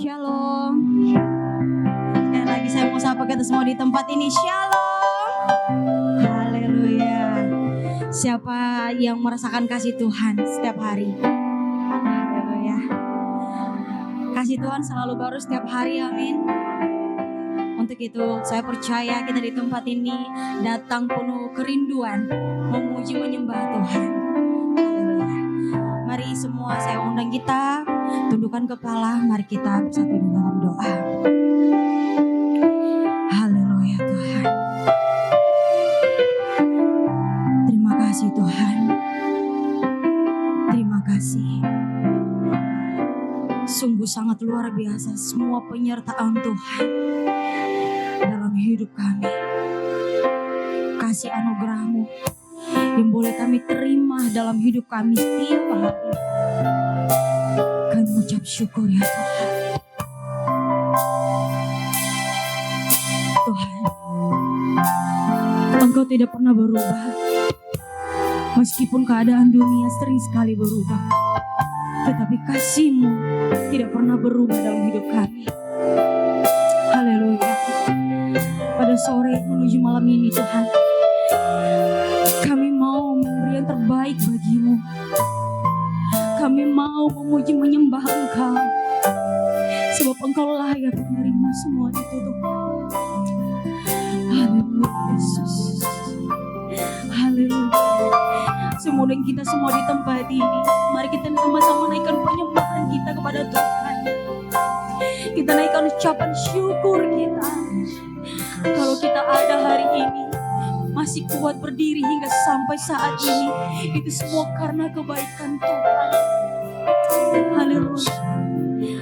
Shalom. Sekali lagi saya mau sapa kita semua di tempat ini. Shalom. Haleluya. Siapa yang merasakan kasih Tuhan setiap hari? Haleluya. Kasih Tuhan selalu baru setiap hari, amin. Untuk itu saya percaya kita di tempat ini datang penuh kerinduan memuji menyembah Tuhan. Haleluya. Mari semua saya undang kita tundukkan kepala, mari kita bersatu di dalam doa. Haleluya Tuhan. Terima kasih Tuhan. Terima kasih. Sungguh sangat luar biasa semua penyertaan Tuhan dalam hidup kami. Kasih anugerah-Mu yang boleh kami terima dalam hidup kami setiap hari. Kami mengucap syukur ya Tuhan. Tuhan, Engkau tidak pernah berubah. Meskipun keadaan dunia sering sekali berubah, tetapi kasih-Mu tidak pernah berubah dalam hidup kami. Haleluya. Pada sore menuju malam ini Tuhan, kami mau memberi yang terbaik bagi-Mu. Kami mau memuji menyembah Engkau, sebab Engkau layak menerima semua itu Tuhan. Haleluya Yesus. Haleluya. Semudah kita semua di tempat ini, mari kita sama-sama naikkan penyembahan kita kepada Tuhan. Kita naikkan ucapan syukur kita. Kalau kita ada hari ini, masih kuat berdiri hingga sampai saat ini, itu semua karena kebaikan Tuhan. Haleluya.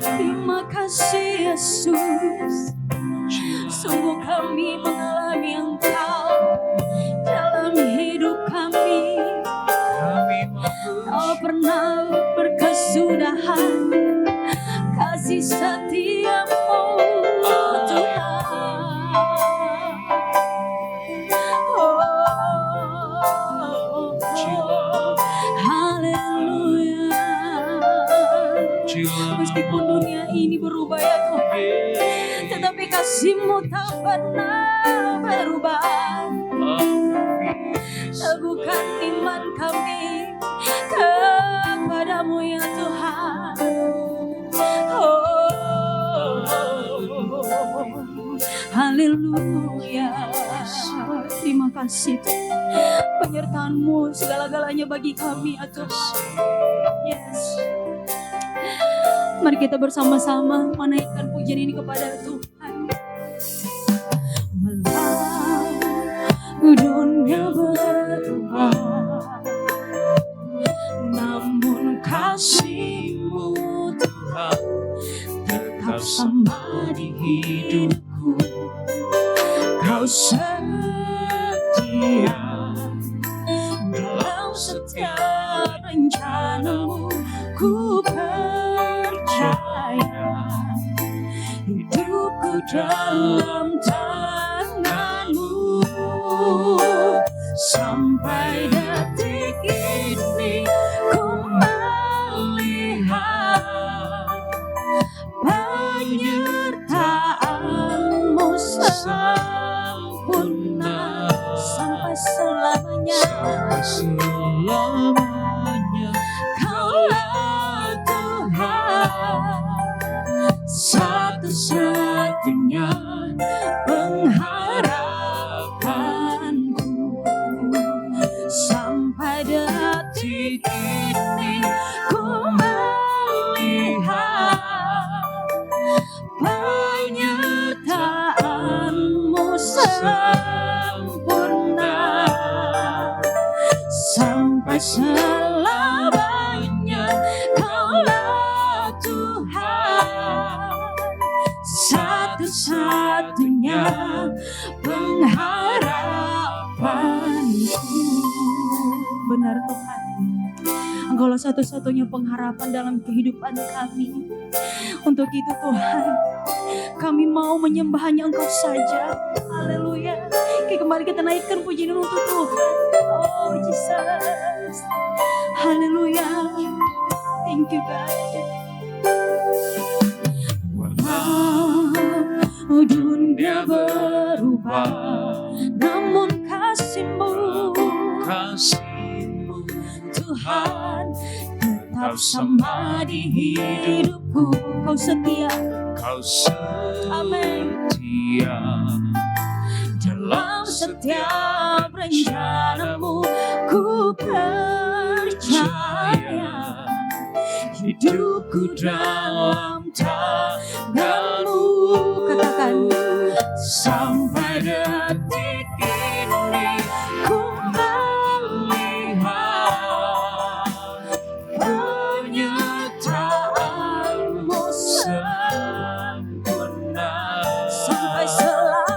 Terima kasih Yesus. Sungguh kami mengalami Engkau dalam hidup kami. Kau pernah berkesudahan kasih setia-Mu Tuhan. Haleluya. Meskipun dunia ini berubah ya Tuhan, tetapi kasih-Mu tak pernah berubah. Teguhkan iman kami kepadamu ya Tuhan. Haleluya. Terima kasih penyertaan-Mu segala-galanya bagi kami ya Tuhan. Yes. Mari kita bersama-sama menaikkan pujian ini kepada Tuhan. Walau dunia berubah, namun kasih-Mu Tuhan tetap sama di hidupku. Kau setia dalam setiap rencana-Mu. Ku percaya hidupku dalam tangan-Mu. Sampai detik ini ku melihat penyertaan-Mu sempurna sampai selamanya. Kaulah Tuhan, satu-satunya pengharapanku. Sampai detik ini ku melihat penyertaan-Mu sempurna sampai selamanya. Kaulah Tuhan, satu-satunya pengharapanku. Benar Tuhan, Engkaulah satu-satunya pengharapan dalam kehidupan kami. Untuk itu Tuhan, kami mau menyembah hanya Engkau saja. Haleluya. Kembali kita naikkan pujian untuk Tuhan. Oh Jesus. Haleluya. Thank you God. apa, namun kasih-Mu Tuhan tetap sama di hidupku. Kau setia, Kau amin, setia dalam setiap rencana-Mu. Ku percaya hidupku dalam tangan-Mu. Katakan, sampai detik ini ku melihat penyertaan-Mu sempurna sampai selamanya.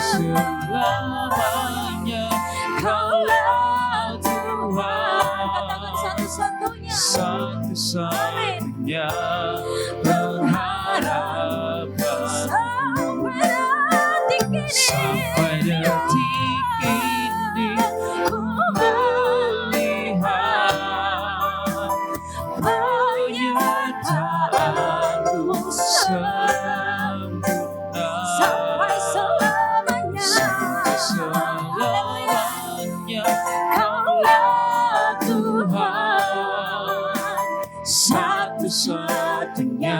Selamanya Kaulah Tuhan, Katakan satu-satunya, satu-satunya pengharapan. sampai detik ini Sampai detik ini ku melihat penyertaan-Mu sempurna sampai selamanya. sampai selamanya. Kaulah Tuhan, satu-satunya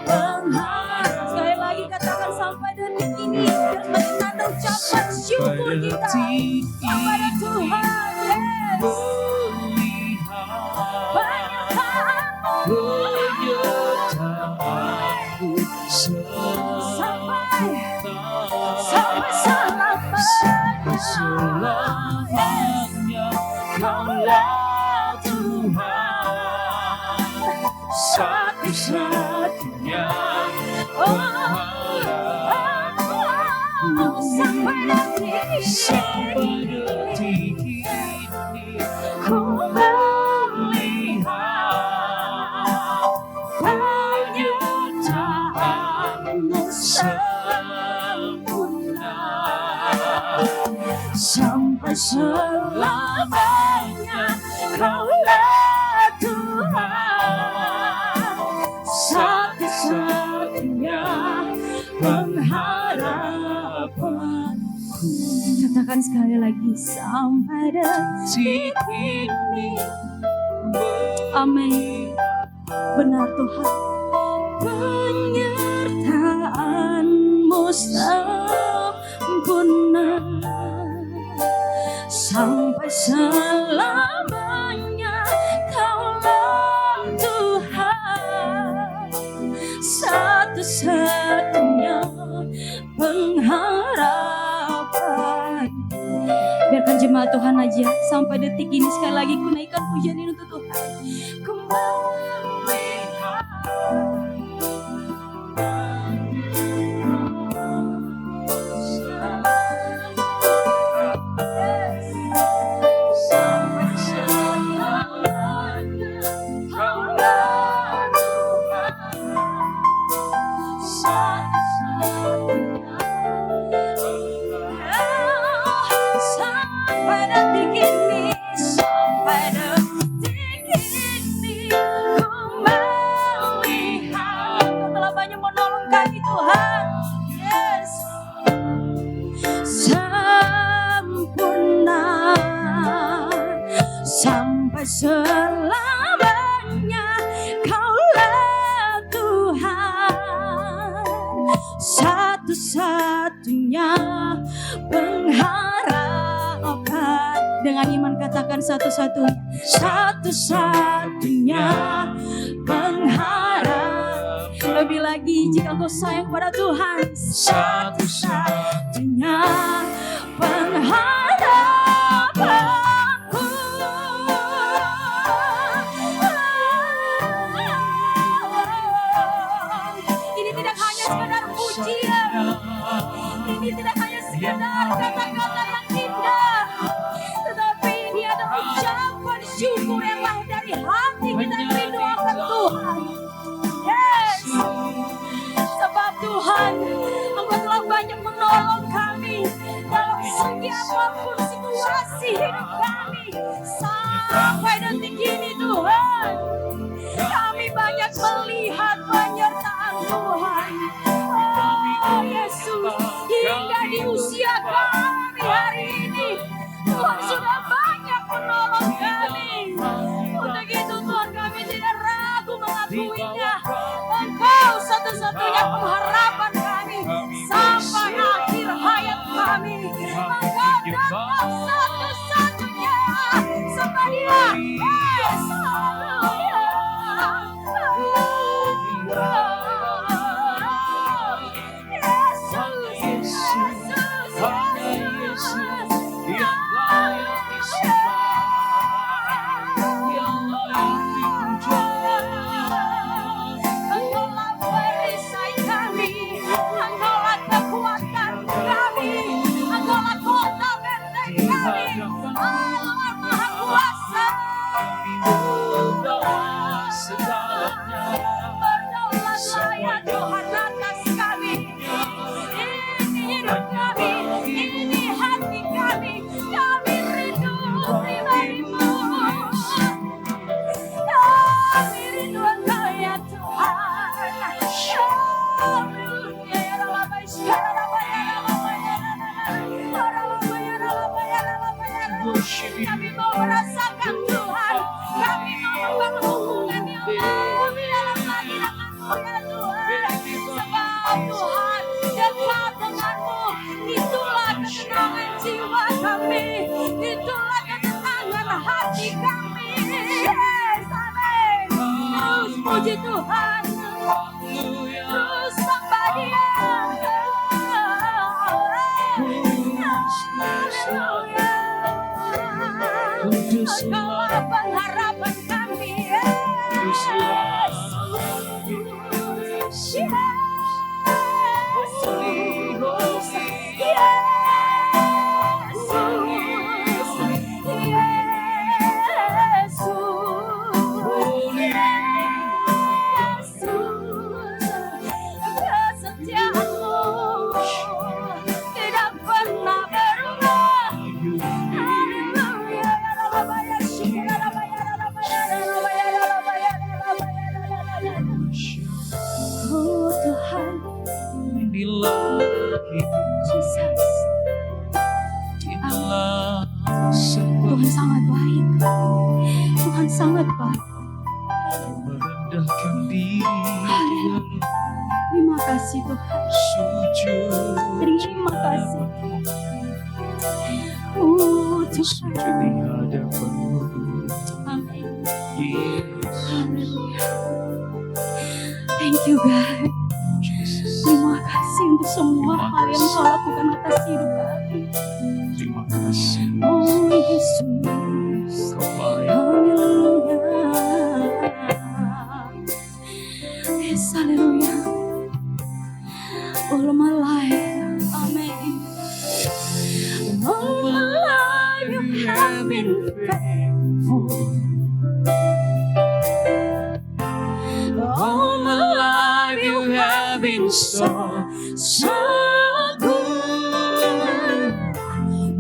pengharapan. Sekali lagi katakan, sampai detik ini, dan sebagai tanda ucapan syukur kita kepada Tuhan. Yes. Penyertaan-Mu Sampai sempurna sampai selamanya. Kaulah Tuhan, satu-satunya pengharapan. Sampai detik Sampai ini detik ini ku melihat penyertaan-Mu sempurna sampai selamanya. Kaulah Tuhan, satu-satunya pengharapanku. Katakan sekali lagi, sampai detik ini. amin. Benar Tuhan, penyertaan-Mu sempurna sampai selamanya. Kaulah Tuhan, satu-satunya pengharapan. Biarkan jemaat Tuhan aja sampai detik ini, sekali lagi ku naikkan pujian ini untuk Tuhan. Ku melihat Sampai selamanya Kaulah Tuhan, satu-satunya sampai detik ini, sampai detik ini ku melihat Kau telah banyak menolong kami Tuhan. Yes, sempurna sampai selamanya. Kaulah Tuhan, satu-satunya pengharapan. Dengan iman katakan, satu-satunya, satu-satunya pengharap. Lebih lagi, jika kau sayang pada Tuhan, satu-satunya pengharapanku. Ini tidak hanya sekedar pujian, ini tidak hanya sekedar kata-kata yang indah, tetapi ini adalah ucapan syukur yang lahir dari hati kita yang rindu akan Tuhan. Yes, sebab Tuhan, Engkau telah banyak menolong kami dalam setiap apapun situasi hidup kami. Sampai detik ini Tuhan, kami banyak melihat penyertaan Tuhan. Oh Yesus, hingga Puji Tuhan. Haleluya. Terus sembah Dia. Haleluya. Engkaulah pengharapan kami. Yesus. Oh Tuhan, Inilah hidup, Jesus. inilah sembah, Tuhan sangat baik. Tuhan sangat baik. merendahkan diri di dalam Terima kasih Tuhan. sujud. Terima kasih. Oh Tuhan. Sujud di hadapan-Mu, Amin. Yesus. Haleluya. Thank you God. Jesus. Terima kasih untuk semua Terima hal yang kasih. Kau lakukan atas hidup kami. Terima kasih. Oh Yesus. Kau baik. Haleluya. Yes, haleluya. All my life, amen. All my life you have been faithful. All my life you have been so good.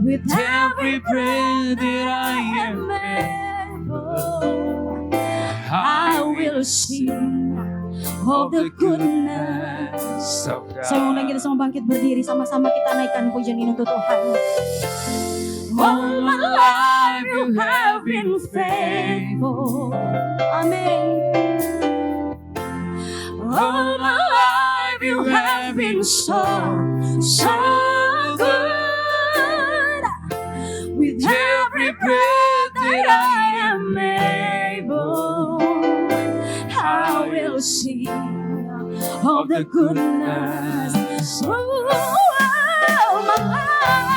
With Every breath that I am able, I will sing of the goodness. Saya mau undang kita semua bangkit berdiri, sama-sama kita naikkan pujian ini untuk Tuhan. All my life you have been faithful. Amen. All my life you have been so good. With every breath that I am able, I will sing of the goodness. All my life,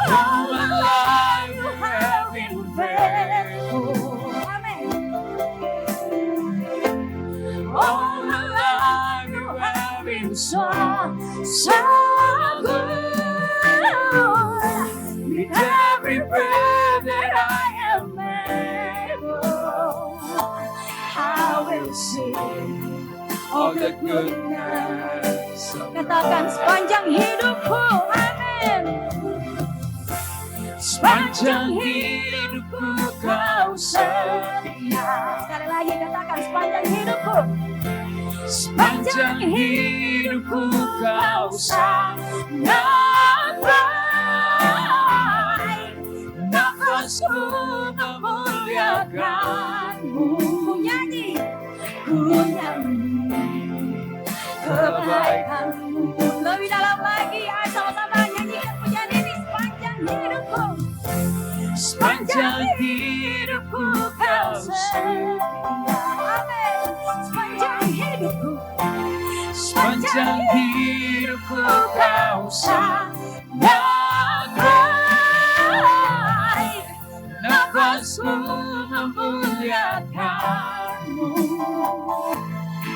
all my life you have been faithful. Amen. All my life you have been so good. With every breath that I am able, I will sing of the goodness. Katakan sepanjang hidupku, amin. Sepanjang hidupku kau setia. Sekali lagi katakan sepanjang hidupku. Sepanjang hidupku kau sangat baik. Nafasku memuliakanmu. Ku nyanyi kebaikanmu. Lebih dalam lagi, ayo sama-sama nyanyikan pujian ini. Sepanjang hidupku, sepanjang hidupku kau setia. Amin. Sepanjang hidupku, Sepanjang hidupku kau sangat baik. nafasmu memuliakanmu.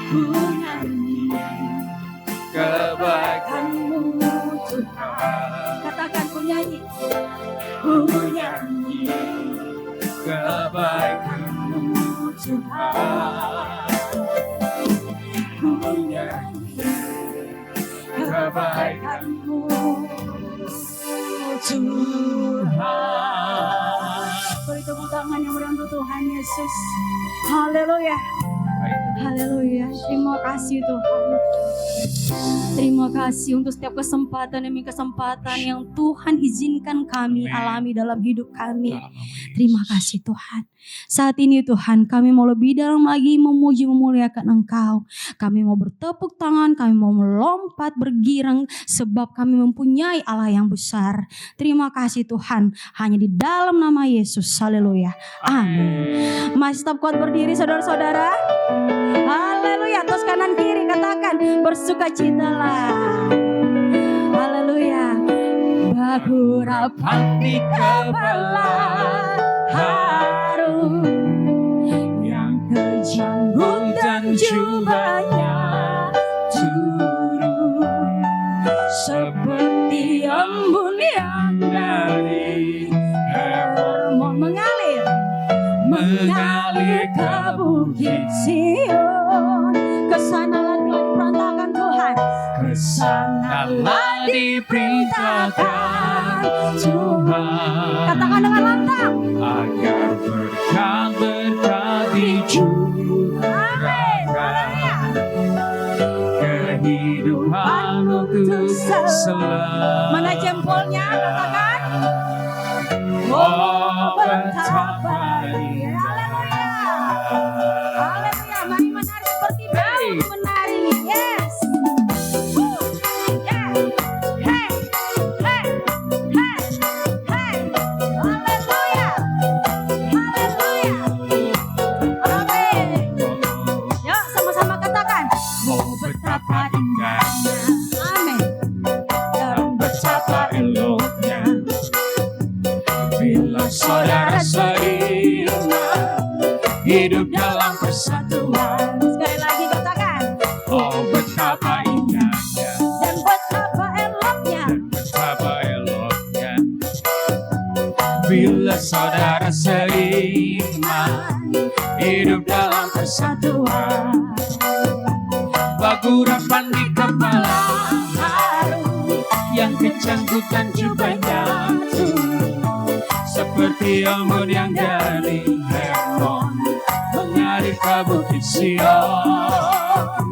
Ku nyanyi Kebaikanmu Tuhan. Katakan ku nyanyi, ku nyanyi kebaikanmu Tuhan. Ku nyanyi kebaikanmu Tuhan. Beri tepuk tangan yang meriah untuk Tuhan Yesus. Haleluya. Haleluya. Terima kasih Tuhan. Terima kasih untuk setiap kesempatan demi kesempatan yang Tuhan izinkan kami Amin. alami dalam hidup kami. Terima kasih Tuhan. Saat ini Tuhan kami mau lebih dalam lagi memuji memuliakan Engkau. Kami mau bertepuk tangan, kami mau melompat bergirang sebab kami mempunyai Allah yang besar. Terima kasih Tuhan. Hanya di dalam nama Yesus. Haleluya. Amin. Masih tetap kuat berdiri saudara-saudara. Haleluya. Terus kanan kiri katakan bersukacitalah. Haleluya. Bagurapan di kepala harum yang kejanggut dan jubahnya turun seperti embun yang dari Hermon mengalir ke bukit Sion. Kesanalah telah diperintahkan Tuhan, kesanalah diperintahkan Tuhan. Katakan dengan lantang, agar berkat-berkat dicurahkan kehidupan untuk selamanya. Mana jempolnya? Katakan. Oh, betapa Haleluya. Haleluya. Mari menari seperti bambu menari. Yes. Yeah. Hey. Hey. Hey. Hey. Haleluya. Haleluya. Amin. Yuk sama-sama katakan. Oh, betapa indahnya Amin. dan betapa eloknya bila saudara seiman hidup dalam persatuan. Sekali lagi katakan. Oh, betapa indahnya Dan betapa eloknya. dan betapa eloknya bila saudara seiman hidup dalam persatuan. Bagurapan di kepala harum yang kecangkutan jubahnya turun seperti embun yang dari Hermon mengalir ke bukit Sion.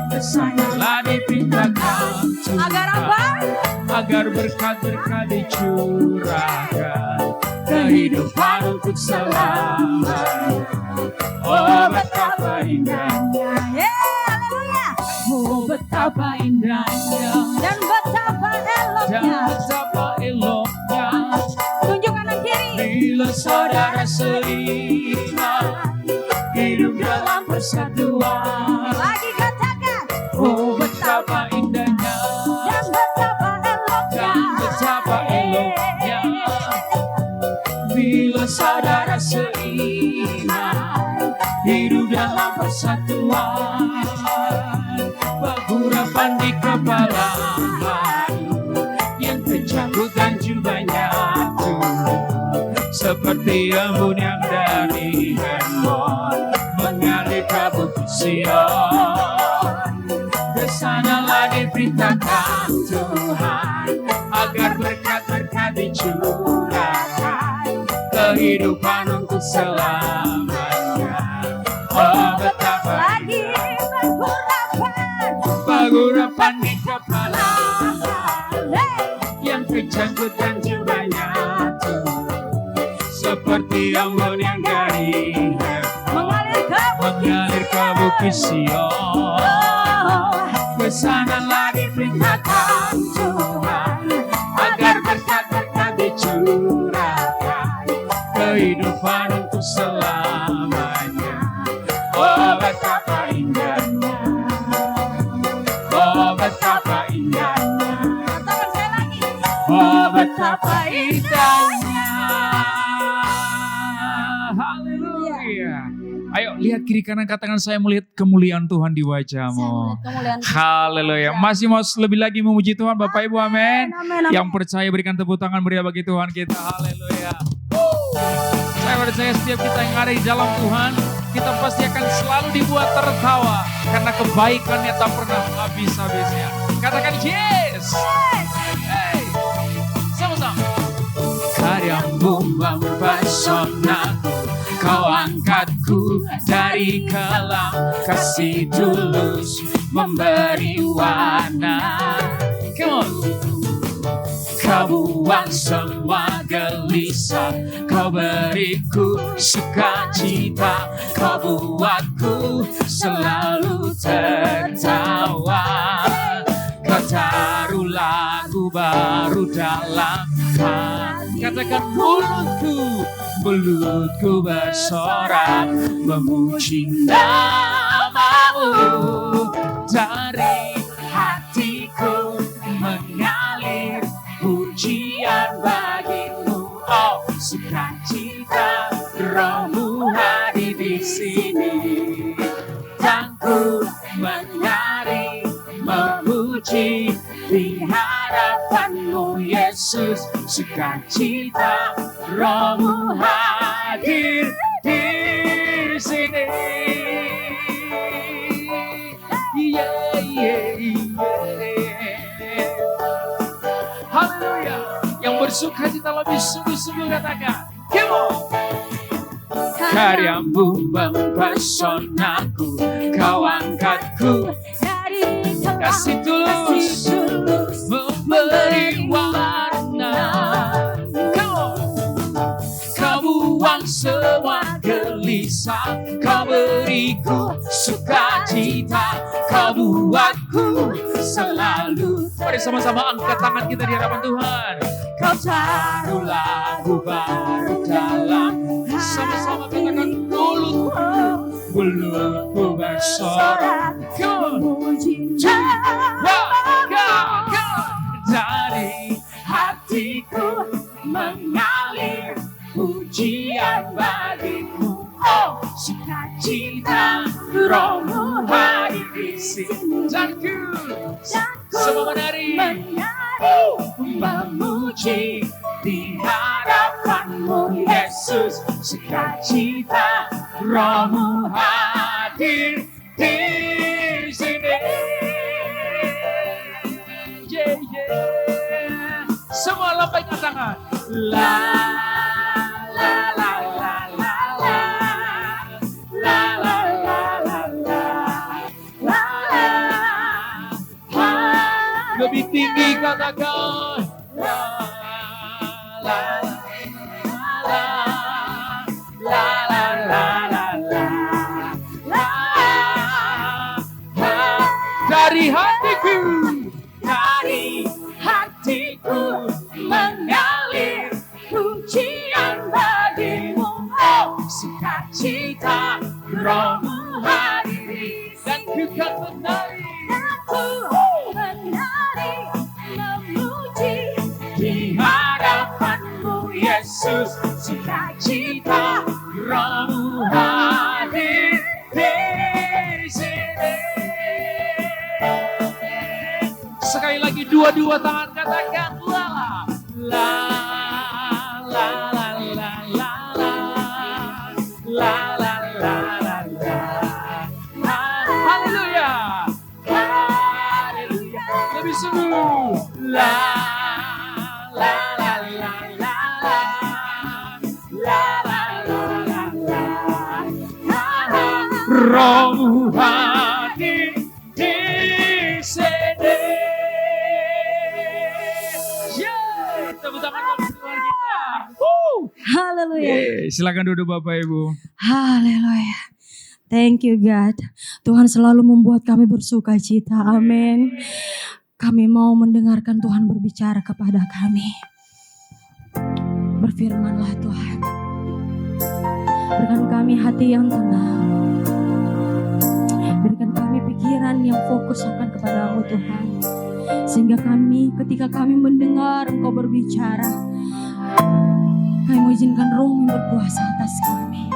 Kesanalah diperintahkan Tuhan, Agar apa? agar berkat-berkat dicurahkan kehidupan untuk selamanya. Oh, betapa indahnya, Haleluya. oh betapa indahnya Dan betapa dan eloknya. betapa eloknya Tunjuk kanan kiri. bila saudara seiman hidup dalam persatuan. Lagi katakan. Oh, betapa indahnya Dan betapa eloknya. dan betapa eloknya bila saudara seiman hidup dalam persatuan. Bagurapan di kepala yang kecanggut dan jubahnya turun seperti embun yang dari Hermon mengalir ke bukit Sion. Kesanalah diperintahkan Tuhan, agar berkat-berkat dicurahkan kehidupan untuk selamanya. Oh, betapa Lagi bergurapan. bagurapan di kepala Hey. yang kecanggut dan jubahnya turun seperti embun yang dari Hermon Mengalir ke mengalir ke bukit Sion. Kesanalah diperintahkan Tuhan, agar berkat-berkat dicurahkan kehidupan untuk selamanya. Oh, betapa indahnya, oh betapa indahnya, Katakan sekali lagi. oh betapa indahnya. Haleluya. Ayo lihat kiri kanan, katakan saya melihat kemuliaan Tuhan di Saya wajahmu. melihat kemuliaan Tuhan. Haleluya. Masih mau lebih lagi memuji Tuhan Bapak Ibu, amin. Amin, amin. Yang percaya berikan tepuk tangan meriah bagi Tuhan kita. Haleluya. Saya percaya setiap kita yang ada di dalam Tuhan, kita pasti akan selalu dibuat tertawa karena kebaikannya tak pernah habis-habisnya. Katakan yes. Hey. Sama-sama. Karyamu mempesonaku, kau angkatku dari kelam, kasih tulus memberi warna. Come on. Kau buang semua gelisah, kau beriku sukacita, kau buatku selalu tertawa. Kau taruh lagu baru dalam hati. Katakan mulutku bersorak memuji namamu. Dari hatiku mengalir pujian bagimu. Oh, sukacita Rohmu hadir di sini. Dan ku menari memuji di hadapanmu Yesus. Sukacita Rohmu hadir di sini. Yeah, yeah, yeah. Haleluya. Yang bersukacita lebih sungguh-sungguh katakan. Come on. Karyamu mempesonaku, kau angkatku dari kasih tulus memberi warna. Kau buang semua gelisah, kau beriku sukacita, kau buatku selalu. Mari sama-sama angkat tangan kita di hadapan Tuhan. Kau taruh lagu baru dalam. Sama-sama katakan mulutku bersorak memuji namamu. Dari hatiku mengalir pujian bagimu. Oh, sukacita Rohmu hadir di sini. Dan ku semua menari memuji di hadapanmu Yesus. Sukacita Rohmu hadir di sini. Yeah, yeah. Semua lambaikan tangan. La la la la la la la la la la la la. Lebih tinggi katakan. La la la la la la la la. Dari hatiku mengalir pujian bagimu. Oh, sukacita Rohmu hadir. Dan ku kan menari memuji di hadapanmu Yesus. Sukacita Rohmu hadir di sini. Sekali lagi dua-dua tangan katakan la la la la la la la la la la la. Haleluya, haleluya. Lebih sungguh la la la la la la la la la la. Rohmu hadir di sini. Tepuk tangan bagi Tuhan kita. Haleluya. Silakan duduk Bapak Ibu. Haleluya. Thank you God. Tuhan selalu membuat kami bersuka cita. Amin. Kami mau mendengarkan Tuhan berbicara kepada kami. Berfirmanlah Tuhan. Berikan kami hati yang tenang. Berikan kami pikiran yang fokus akan kepadamu Tuhan. Sehingga kami ketika kami mendengar Engkau berbicara, kami mau izinkan Roh-Mu berkuasa atas kami.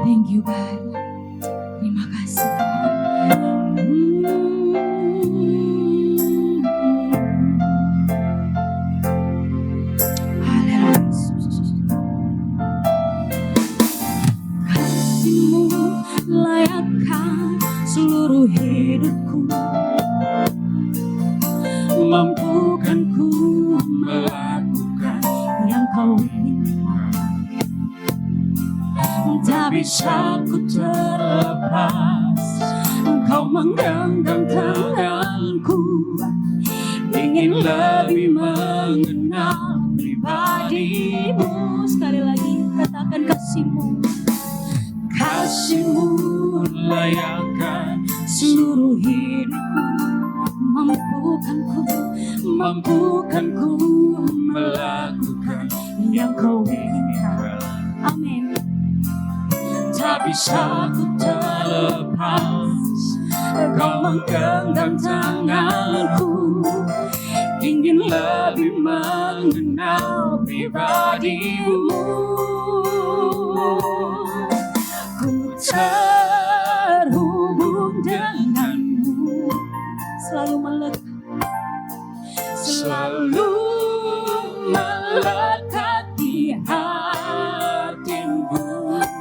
Thank you God. Terima kasih Tuhan. Haleluya. Kasih-Mu layakkan seluruh hidupku. Mampukan ku melakukan yang Kau inginkan. Tak bisa ku terlepas, Engkau menggenggam tanganku. Ingin lebih mengenal kasih-Mu. Kasih-Mu layakkan seluruh hidupku, mampukanku melakukan yang Kau inginkan. Amin. Tak bisa ku terlepas, Kau menggenggam tanganku, ingin lebih mengenal pribadi-Mu. Ku terhubung denganmu, selalu melekat di hatimu.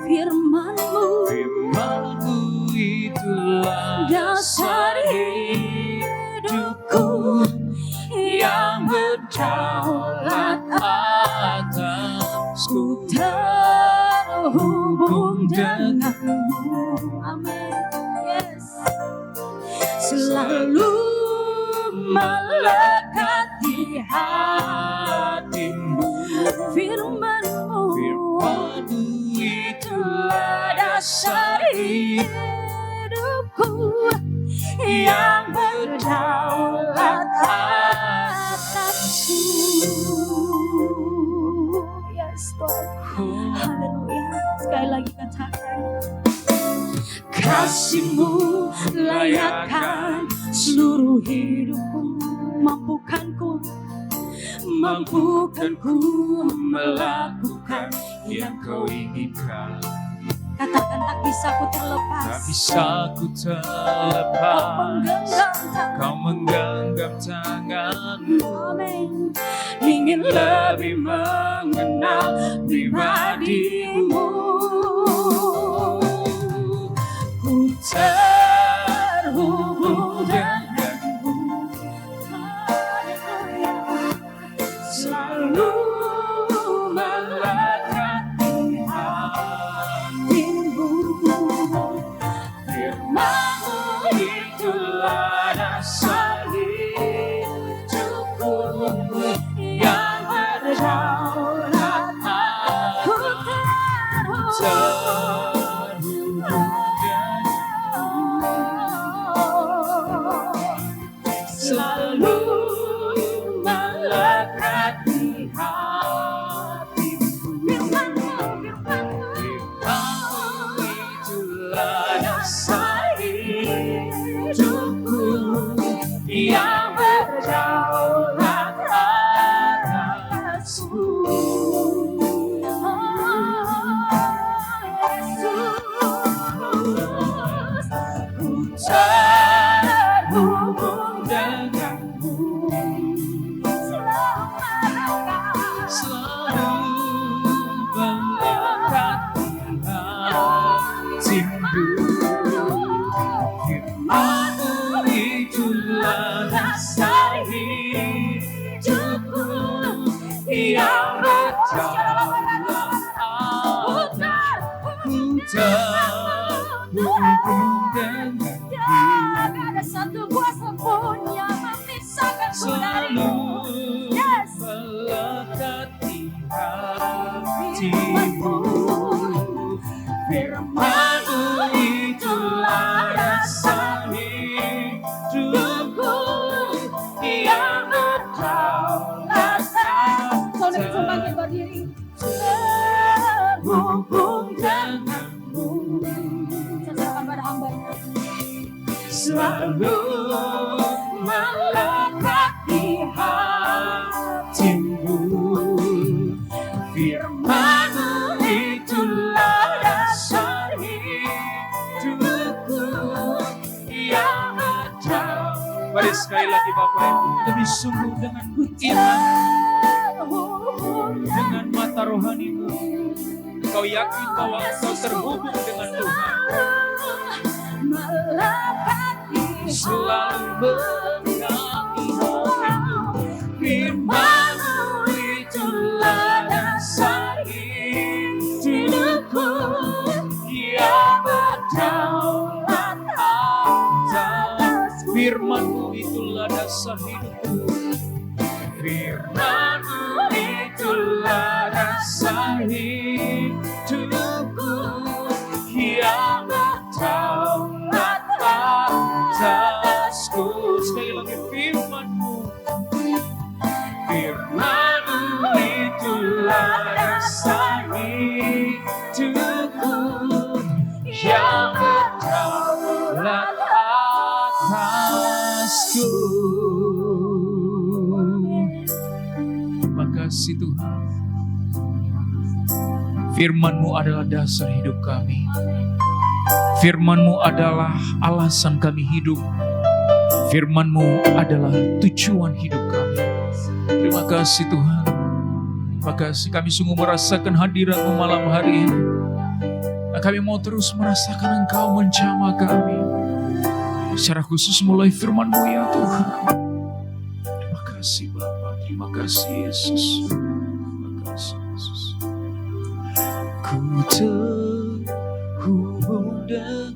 Firman-Mu itulah dasar hidupku, yang berdaulat atasku. Terhubung denganmu. Amin. Yes. Selalu melekat di hatimu. Firman-Mu itulah dasar hidupku, yang berdaulat atasku. Yes, Tuhan. Haleluya. Sekali lagi katakan, kasih-Mu layakkan seluruh hidupku, mampukanku melakukan yang Kau inginkan. Katakan, tak bisa ku terlepas. Tak bisa ku terlepas. Kau menggenggam tanganmu. Amin. Ingin lebih mengenal pribadi-Mu. Ku terhubung denganmu. Selalu melekat di hatimu. Firman-Mu itulah dasar hidupku, yang berdaulat terhubung denganmu. Selalu melekat di hatimu. Firman-Mu itulah dasar hidupku, yang berdaulat atasku. Ku terhubung denganmu. Selalu melekat di hatimu. Firman-Mu itulah dasar hidupku, yang berdaulat atasku. Terhubung denganmu. Tidak ada satu kuasa pun yang memisahkanku darimu. Yes. Melekat di hatimu. Firman-Mu itulah dasar hidupku, yang berdaulat atasku. Terhubung denganmu. Serahkan pada hamba-Nya. Selalu melekat di hatimu. Firman-Mu itulah dasar hidupku, yang berdaulat. Mari sekali lagi Bapak, lebih sungguh dengan iman, dengan mata rohanimu. Kau yakin bahwa kau terhubung dengan Tuhan. Selalu mengenali hatimu. Firman-Mu itulah dasar hidupku, yang berdaulat atasku. Firman-Mu itulah dasar hidupku. Firman-Mu itulah dasar hidupku, firman-Mu. Firman-Mu itulah dasar hidupku yang berdaulat atasku. Terima kasih Tuhan. Firman-Mu adalah dasar hidup kami. Firman-Mu adalah alasan kami hidup. Firman-Mu adalah tujuan hidup kami. Terima kasih Tuhan. Terima kasih kami sungguh merasakan hadirat-Mu malam hari ini. Dan kami mau terus merasakan Engkau menjamah kami. Secara khusus mulai firman-Mu ya Tuhan. Terima kasih Bapa. Terima kasih Yesus. Terima kasih Yesus. Ku terhubung dengan,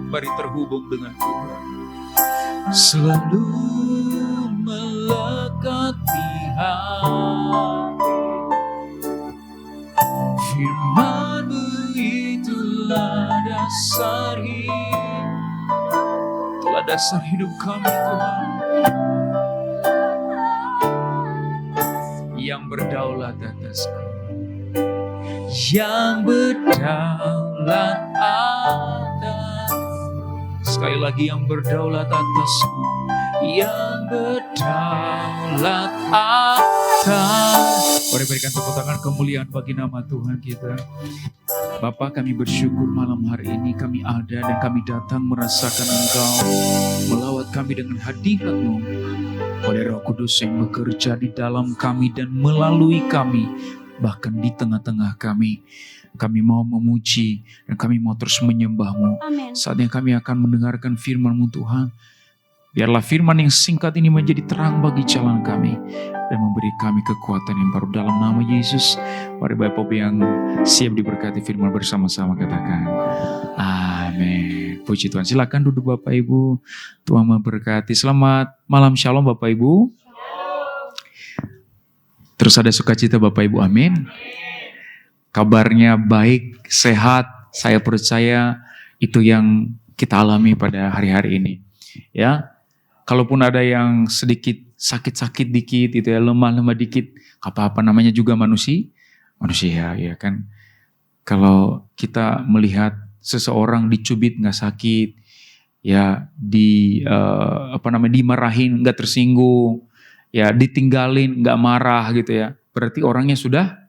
mari terhubung dengan Tuhan. Selalu melekat di hati. Firman-Mu itulah dasar hidup. Itulah dasar hidup kami Tuhan. Yang berdaulat atasku. Yang berdaulat atas. Sekali lagi yang berdaulat atasku. Yang berdaulat atas. Mari berikan tepuk tangan kemuliaan bagi nama Tuhan kita. Bapa, kami bersyukur malam hari ini kami ada dan kami datang merasakan Engkau melawat kami dengan hadirat-Mu. Oleh Roh Kudus yang bekerja di dalam kami dan melalui kami, bahkan di tengah-tengah kami. Kami mau memuji dan kami mau terus menyembah-Mu. Amin. Saatnya kami akan mendengarkan firman-Mu Tuhan. Biarlah firman yang singkat ini menjadi terang bagi jalan kami dan memberi kami kekuatan yang baru dalam nama Yesus. Mari Bapak yang siap diberkati firman bersama-sama katakan amin. Puji Tuhan. Silakan duduk Bapak Ibu. Tuhan memberkati. Selamat malam shalom Bapak Ibu. Terus ada sukacita Bapak Ibu, amin. Kabarnya baik, sehat, saya percaya itu yang kita alami pada hari-hari ini. Ya, kalaupun ada yang sedikit sakit-sakit dikit, itu ya lemah-lemah dikit, apa-apa namanya juga manusia ya kan. Kalau kita melihat seseorang dicubit nggak sakit, ya dimarahin nggak tersinggung, ya ditinggalin nggak marah gitu ya, berarti orangnya sudah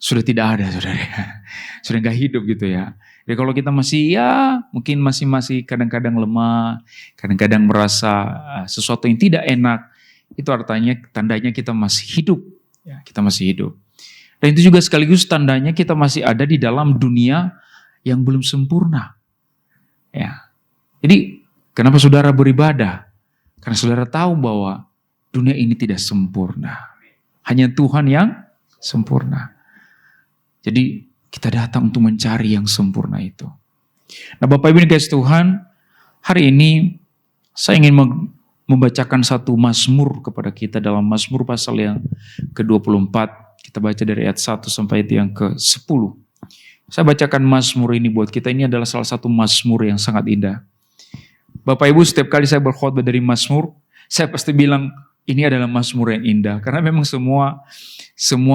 tidak ada, saudara. Sudah nggak hidup gitu ya. Jadi kalau kita masih mungkin masih kadang-kadang lemah, kadang-kadang merasa sesuatu yang tidak enak, itu artinya tandanya kita masih hidup. Ya, kita masih hidup. Dan itu juga sekaligus tandanya kita masih ada di dalam dunia yang belum sempurna. Ya. Jadi kenapa saudara beribadah? Karena saudara tahu bahwa dunia ini tidak sempurna. Hanya Tuhan yang sempurna. Jadi kita datang untuk mencari yang sempurna itu. Nah Bapak Ibu guys Tuhan, hari ini saya ingin membacakan satu mazmur kepada kita dalam Mazmur pasal yang ke-24. Kita baca dari ayat 1 sampai ayat yang ke-10. Saya bacakan mazmur ini buat kita, ini adalah salah satu mazmur yang sangat indah. Bapak Ibu, setiap kali saya berkhotbah dari mazmur, saya pasti bilang ini adalah mazmur yang indah. Karena memang semua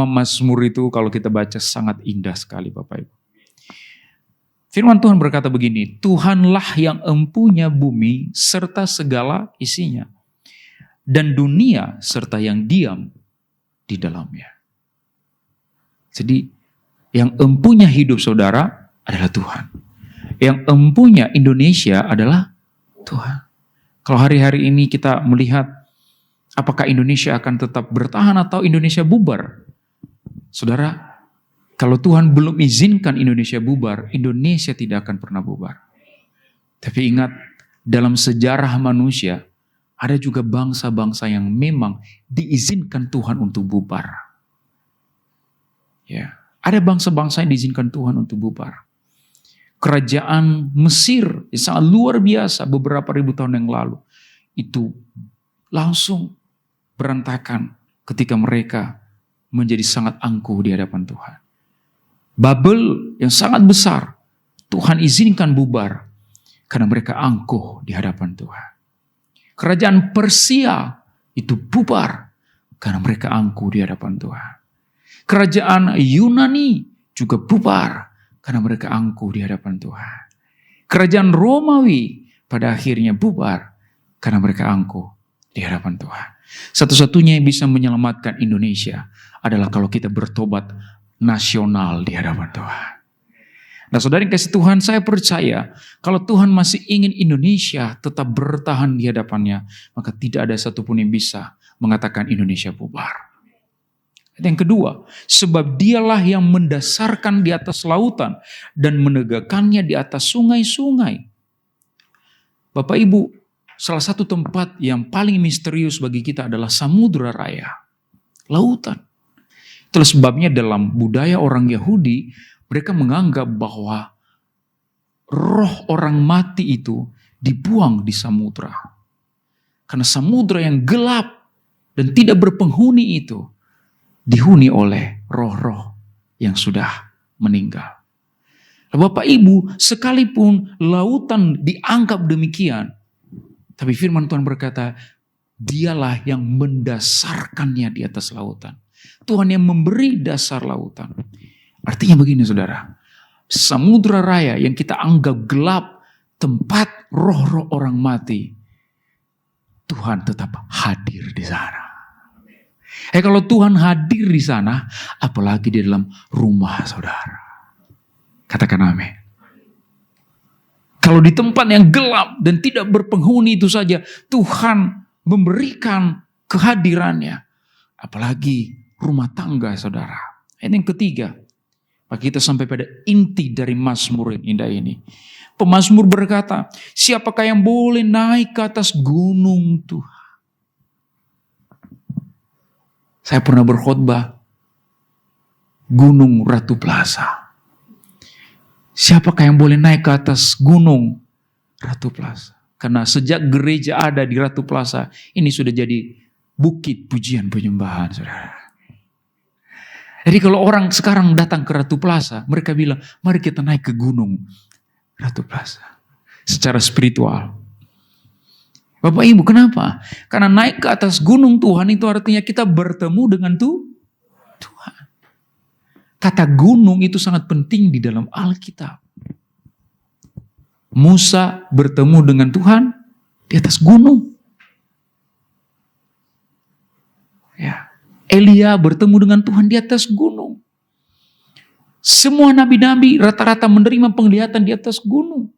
mazmur itu kalau kita baca sangat indah sekali Bapak Ibu. Firman Tuhan berkata begini, Tuhanlah yang empunya bumi serta segala isinya, dan dunia serta yang diam di dalamnya. Jadi yang empunya hidup saudara adalah Tuhan. Yang empunya Indonesia adalah Tuhan. Kalau hari-hari ini kita melihat apakah Indonesia akan tetap bertahan atau Indonesia bubar? Saudara, kalau Tuhan belum izinkan Indonesia bubar, Indonesia tidak akan pernah bubar. Tapi ingat, dalam sejarah manusia, ada juga bangsa-bangsa yang memang diizinkan Tuhan untuk bubar. Ya, ada bangsa-bangsa yang diizinkan Tuhan untuk bubar. Kerajaan Mesir yang sangat luar biasa beberapa ribu tahun yang lalu, itu langsung berantakan ketika mereka menjadi sangat angkuh di hadapan Tuhan. Babel yang sangat besar, Tuhan izinkan bubar karena mereka angkuh di hadapan Tuhan. Kerajaan Persia itu bubar karena mereka angkuh di hadapan Tuhan. Kerajaan Yunani juga bubar karena mereka angkuh di hadapan Tuhan. Kerajaan Romawi pada akhirnya bubar karena mereka angkuh di hadapan Tuhan. Satu-satunya yang bisa menyelamatkan Indonesia adalah kalau kita bertobat nasional di hadapan Tuhan. Nah, saudara yang kasih Tuhan, saya percaya kalau Tuhan masih ingin Indonesia tetap bertahan di hadapannya, maka tidak ada satupun yang bisa mengatakan Indonesia bubar. Yang kedua, sebab dialah yang mendasarkan di atas lautan dan menegakkannya di atas sungai-sungai. Bapak Ibu, salah satu tempat yang paling misterius bagi kita adalah Samudra Raya, lautan. Itulah sebabnya dalam budaya orang Yahudi, mereka menganggap bahwa roh orang mati itu dibuang di samudra. Karena samudra yang gelap dan tidak berpenghuni itu dihuni oleh roh-roh yang sudah meninggal. Bapak Ibu, sekalipun lautan dianggap demikian, tapi firman Tuhan berkata, dialah yang mendasarkannya di atas lautan. Tuhan yang memberi dasar lautan. Artinya begini saudara, Samudra Raya yang kita anggap gelap, tempat roh-roh orang mati, Tuhan tetap hadir di sana. Kalau Tuhan hadir di sana, apalagi di dalam rumah saudara. Katakan amin. Kalau di tempat yang gelap dan tidak berpenghuni itu saja, Tuhan memberikan kehadirannya. Apalagi rumah tangga saudara. Yang ketiga, maka kita sampai pada inti dari Mazmur yang indah ini. Pemazmur berkata, siapakah yang boleh naik ke atas gunung Tuhan? Saya pernah berkhotbah Gunung Ratu Plaza. Siapakah yang boleh naik ke atas gunung Ratu Plaza? Karena sejak gereja ada di Ratu Plaza, ini sudah jadi bukit pujian penyembahan, saudara. Jadi kalau orang sekarang datang ke Ratu Plaza, mereka bilang, mari kita naik ke gunung Ratu Plaza. Secara spiritual. Bapak Ibu, kenapa? Karena naik ke atas gunung Tuhan itu artinya kita bertemu dengan Tuhan. Kata gunung itu sangat penting di dalam Alkitab. Musa bertemu dengan Tuhan di atas gunung. Ya. Elia bertemu dengan Tuhan di atas gunung. Semua nabi-nabi rata-rata menerima penglihatan di atas gunung.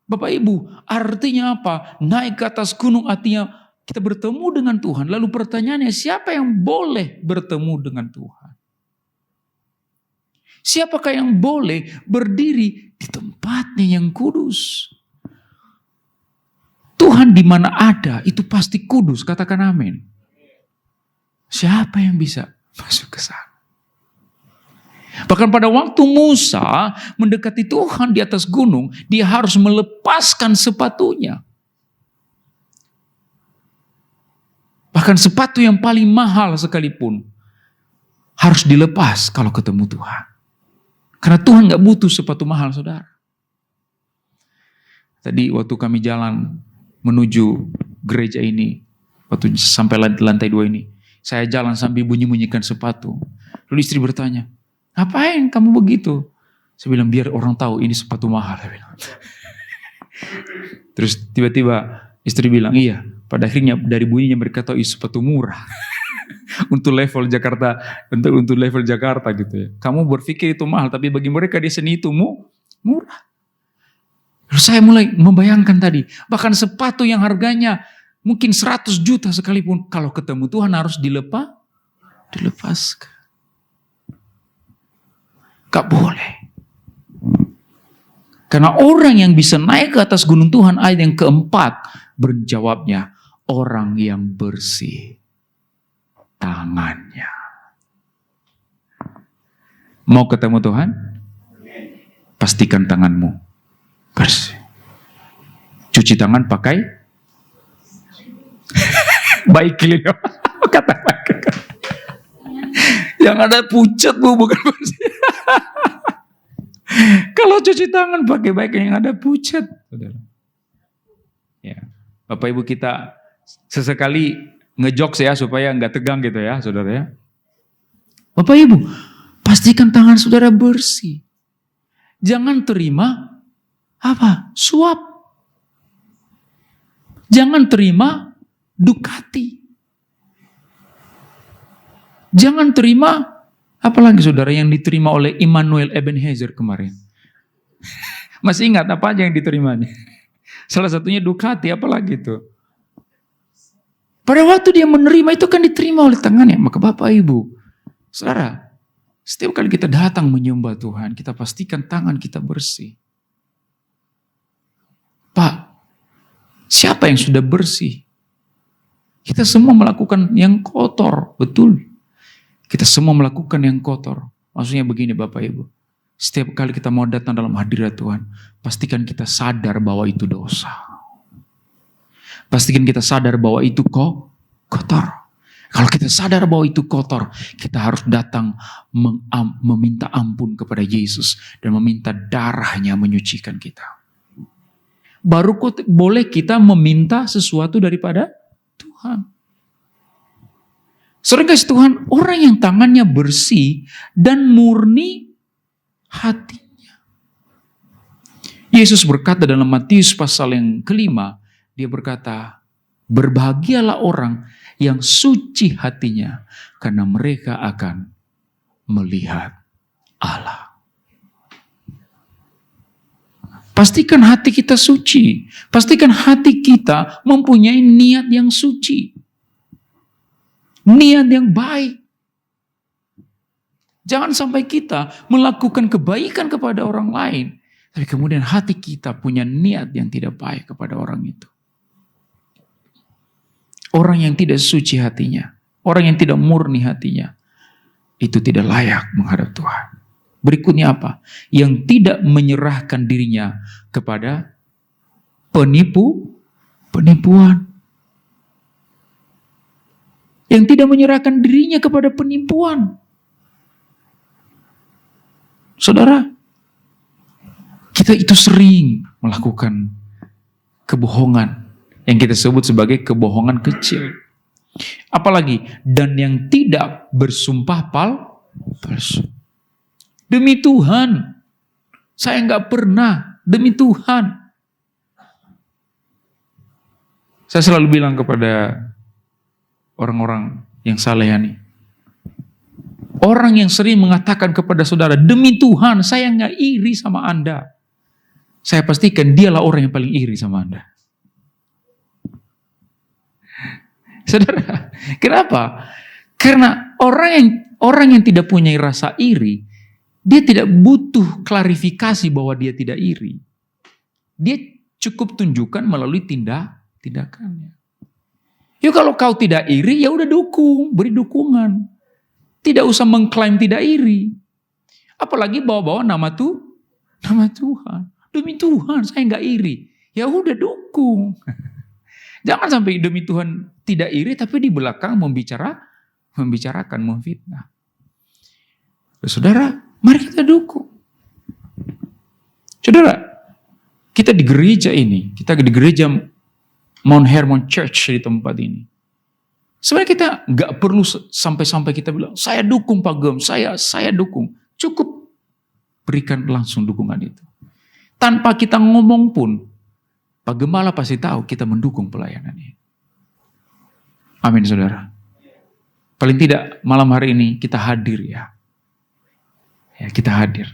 Bapak Ibu, artinya apa? Naik ke atas gunung artinya kita bertemu dengan Tuhan. Lalu pertanyaannya, siapa yang boleh bertemu dengan Tuhan? Siapakah yang boleh berdiri di tempatnya yang kudus? Tuhan di mana ada, itu pasti kudus. Katakan amin. Siapa yang bisa masuk ke sana? Bahkan pada waktu Musa mendekati Tuhan di atas gunung, dia harus melepaskan sepatunya. Bahkan sepatu yang paling mahal sekalipun harus dilepas kalau ketemu Tuhan. Karena Tuhan gak butuh sepatu mahal, saudara. Tadi waktu kami jalan menuju gereja ini, waktu sampai lantai 2 ini, saya jalan sambil bunyi-bunyikan sepatu. Lalu istri bertanya, ngapain kamu begitu? Saya bilang, biar orang tahu ini sepatu mahal. Terus tiba-tiba istri bilang, iya. Pada akhirnya dari bunyinya mereka tahu ini sepatu murah. Untuk level Jakarta, untuk level Jakarta gitu ya. Kamu berpikir itu mahal, tapi bagi mereka di sini itu murah. Lalu saya mulai membayangkan tadi, bahkan sepatu yang harganya mungkin 100 juta sekalipun, kalau ketemu Tuhan harus dilepaskan. Gak boleh. Karena orang yang bisa naik ke atas gunung Tuhan, ayat yang keempat, berjawabnya, orang yang bersih tangannya. Mau ketemu Tuhan? Pastikan tanganmu bersih. Cuci tangan pakai baik lilo. Kata yang ada pucat bu, bukan bersih. Kalau cuci tangan pakai baik yang ada pucat. Ya. Bapak Ibu kita sesekali ngejokes ya supaya nggak tegang gitu ya saudara ya. Bapak Ibu, pastikan tangan saudara bersih. Jangan terima apa? Suap. Jangan terima Ducati. Jangan terima, apalagi saudara yang diterima oleh Immanuel Ebenezer kemarin. Masih ingat apa aja yang diterimanya? Salah satunya Ducati, apalagi itu. Pada waktu dia menerima itu kan diterima oleh tangannya. Maka Bapak Ibu, saudara, setiap kali kita datang menyembah Tuhan, kita pastikan tangan kita bersih. Pak, siapa yang sudah bersih? Kita semua melakukan yang kotor, betul. Kita semua melakukan yang kotor. Maksudnya begini Bapak Ibu. Setiap kali kita mau datang dalam hadirat Tuhan, pastikan kita sadar bahwa itu dosa. Pastikan kita sadar bahwa itu kotor. Kalau kita sadar bahwa itu kotor, kita harus datang meminta ampun kepada Yesus dan meminta darahnya menyucikan kita. Baru boleh kita meminta sesuatu daripada Tuhan. Saudara kasih Tuhan, orang yang tangannya bersih dan murni hatinya. Yesus berkata dalam Matius pasal yang kelima, dia berkata, berbahagialah orang yang suci hatinya, karena mereka akan melihat Allah. Pastikan hati kita suci. Pastikan hati kita mempunyai niat yang suci. Niat yang baik. Jangan sampai kita melakukan kebaikan kepada orang lain, tapi kemudian hati kita punya niat yang tidak baik kepada orang itu. Orang yang tidak suci hatinya, orang yang tidak murni hatinya, itu tidak layak menghadap Tuhan. Berikutnya apa? Yang tidak menyerahkan dirinya kepada penipuan. Yang tidak menyerahkan dirinya kepada penipuan. Saudara, kita itu sering melakukan kebohongan yang kita sebut sebagai kebohongan kecil. Apalagi, dan yang tidak bersumpah palsu. Demi Tuhan, saya nggak pernah. Demi Tuhan. Saya selalu bilang kepada orang-orang yang salehani, orang yang sering mengatakan kepada saudara, demi Tuhan saya nggak iri sama Anda. Saya pastikan dialah orang yang paling iri sama Anda. Saudara, kenapa? Karena orang yang tidak punya rasa iri, dia tidak butuh klarifikasi bahwa dia tidak iri. Dia cukup tunjukkan melalui tindakannya. Ya kalau kau tidak iri, ya udah dukung, beri dukungan. Tidak usah mengklaim tidak iri. Apalagi bawa-bawa nama Tuhan. Demi Tuhan, saya nggak iri. Ya udah dukung. Jangan sampai demi Tuhan tidak iri, tapi di belakang membicarakan, memfitnah. Saudara, mari kita dukung. Saudara, kita di gereja ini, kita di gereja Mount Hermon Church di tempat ini. Sebenarnya kita nggak perlu sampai-sampai kita bilang, saya dukung Pak Gem, saya dukung. Cukup berikan langsung dukungan itu. Tanpa kita ngomong pun, Pak Gembala pasti tahu kita mendukung pelayanan ini. Amin saudara. Paling tidak malam hari ini kita hadir ya. Ya kita hadir.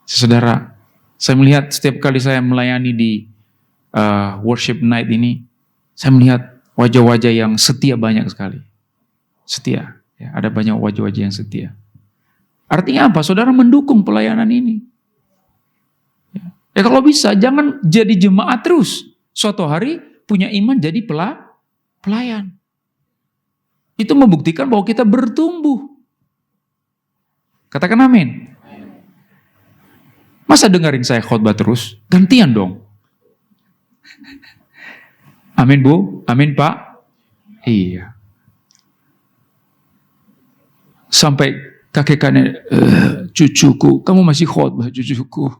Saudara, saya melihat setiap kali saya melayani di worship night ini, saya melihat wajah-wajah yang setia banyak sekali. Setia. Ya, ada banyak wajah-wajah yang setia. Artinya apa? Saudara mendukung pelayanan ini. Ya kalau bisa, jangan jadi jemaat terus. Suatu hari punya iman jadi pelayan. Itu membuktikan bahwa kita bertumbuh. Katakan amin. Masa dengerin saya khotbah terus? Gantian dong. Amin Bu, amin Pak. Iya. Sampai kakek kanan, cucuku, kamu masih khotbah cucuku.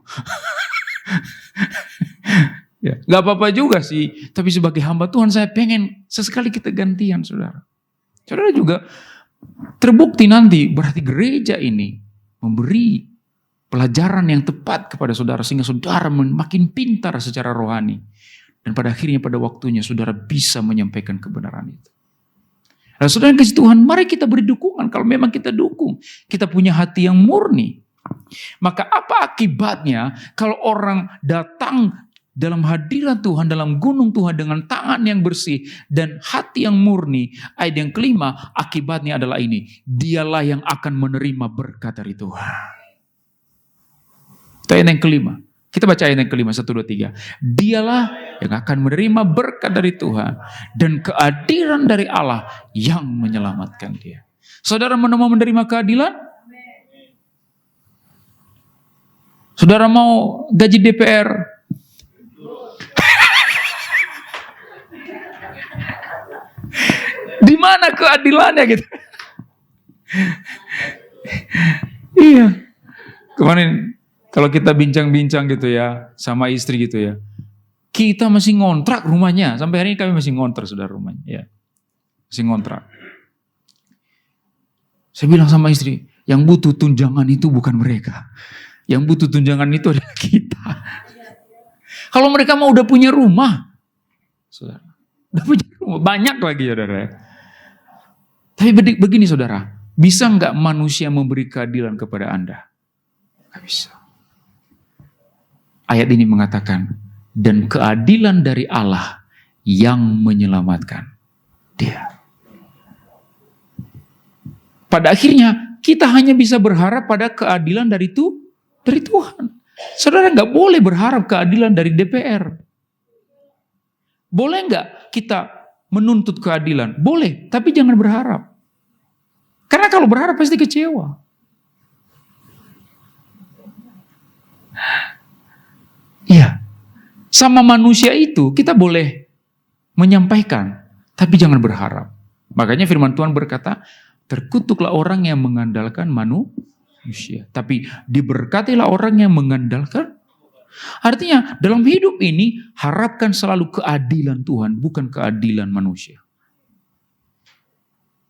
Ya, gak apa-apa juga sih. Tapi sebagai hamba Tuhan saya pengen sesekali kita gantian, saudara. Saudara juga terbukti nanti berarti gereja ini memberi pelajaran yang tepat kepada saudara sehingga saudara makin pintar secara rohani. Dan pada akhirnya pada waktunya saudara bisa menyampaikan kebenaran itu. Nah, saudara yang kasih Tuhan, mari kita beri dukungan. Kalau memang kita dukung, kita punya hati yang murni. Maka apa akibatnya kalau orang datang dalam hadirat Tuhan, dalam gunung Tuhan dengan tangan yang bersih dan hati yang murni? Ayat yang kelima, akibatnya adalah ini. Dialah yang akan menerima berkat dari Tuhan. Itu ayat yang kelima. Kita baca ayat yang kelima, 1, 2, 3. Dialah yang akan menerima berkat dari Tuhan dan keadilan dari Allah yang menyelamatkan dia. Saudara mau menerima keadilan? Saudara mau gaji DPR? Di mana keadilannya gitu? Iya. Kemarin kalau kita bincang-bincang gitu ya sama istri gitu ya. Kita masih ngontrak rumahnya. Sampai hari ini kami masih ngontrak saudara rumahnya. Ya. Masih ngontrak. Saya bilang sama istri, yang butuh tunjangan itu bukan mereka. Yang butuh tunjangan itu adalah kita. Kalau mereka mau udah punya rumah. Saudara. Udah punya rumah. Banyak lagi saudara. Tapi begini saudara. Bisa nggak manusia memberi keadilan kepada Anda? Nggak bisa. Ayat ini mengatakan, dan keadilan dari Allah yang menyelamatkan dia. Pada akhirnya kita hanya bisa berharap pada keadilan dari Tuhan. Saudara nggak boleh berharap keadilan dari DPR. Boleh nggak kita menuntut keadilan? Boleh, tapi jangan berharap. Karena kalau berharap pasti kecewa. Iya, sama manusia itu kita boleh menyampaikan, tapi jangan berharap. Makanya firman Tuhan berkata, terkutuklah orang yang mengandalkan manusia, tapi diberkatilah orang yang mengandalkan. Artinya dalam hidup ini harapkan selalu keadilan Tuhan, bukan keadilan manusia.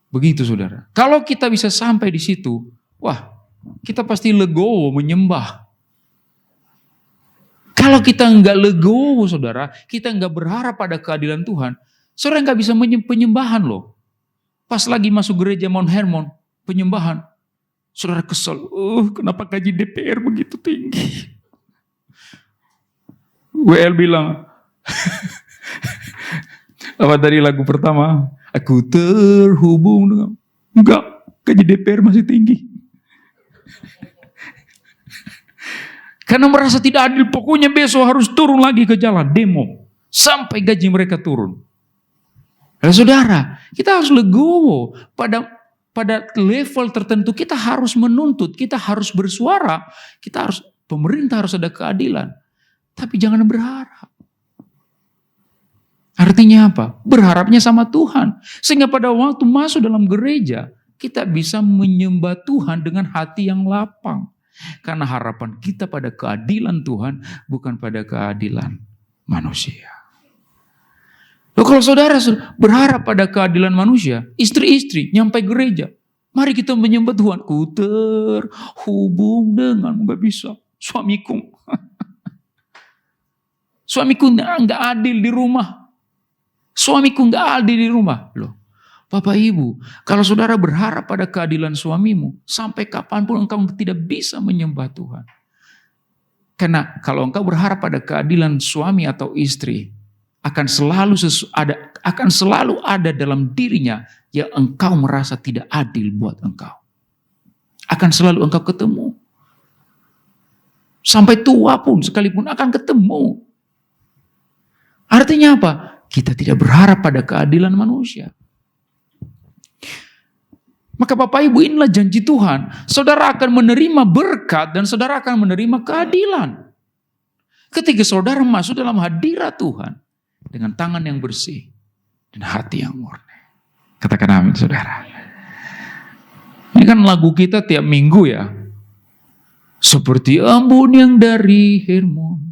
Begitu saudara. Kalau kita bisa sampai di situ, wah, kita pasti legowo menyembah. Kalau kita enggak legowo saudara, kita enggak berharap pada keadilan Tuhan, saudara enggak bisa penyembahan loh. Pas lagi masuk gereja Mount Hermon, penyembahan, saudara kesel, kenapa gaji DPR begitu tinggi? WL bilang, apa tadi lagu pertama? Aku terhubung dengan, enggak, gaji DPR masih tinggi. Karena merasa tidak adil, pokoknya besok harus turun lagi ke jalan, demo. Sampai gaji mereka turun. Nah, saudara, kita harus legowo. Pada level tertentu kita harus menuntut, kita harus bersuara. Pemerintah harus ada keadilan. Tapi jangan berharap. Artinya apa? Berharapnya sama Tuhan. Sehingga pada waktu masuk dalam gereja, kita bisa menyembah Tuhan dengan hati yang lapang. Karena harapan kita pada keadilan Tuhan, bukan pada keadilan manusia. Loh, kalau saudara berharap pada keadilan manusia, istri-istri nyampai gereja, mari kita menyembah Tuhan. Ku terhubung denganmu, gak bisa. Suamiku gak adil di rumah. Suamiku gak adil di rumah. Loh, Bapak Ibu, kalau saudara berharap pada keadilan suamimu, sampai kapanpun engkau tidak bisa menyembah Tuhan. Karena kalau engkau berharap pada keadilan suami atau istri, akan selalu ada dalam dirinya yang engkau merasa tidak adil buat engkau. Akan selalu engkau ketemu. Sampai tua pun sekalipun akan ketemu. Artinya apa? Kita tidak berharap pada keadilan manusia. Maka Bapak Ibu, inilah janji Tuhan. Saudara akan menerima berkat dan saudara akan menerima keadilan. Ketika saudara masuk dalam hadirat Tuhan dengan tangan yang bersih dan hati yang murni. Katakan amin saudara. Ini kan lagu kita tiap minggu ya. Seperti embun yang dari Hermon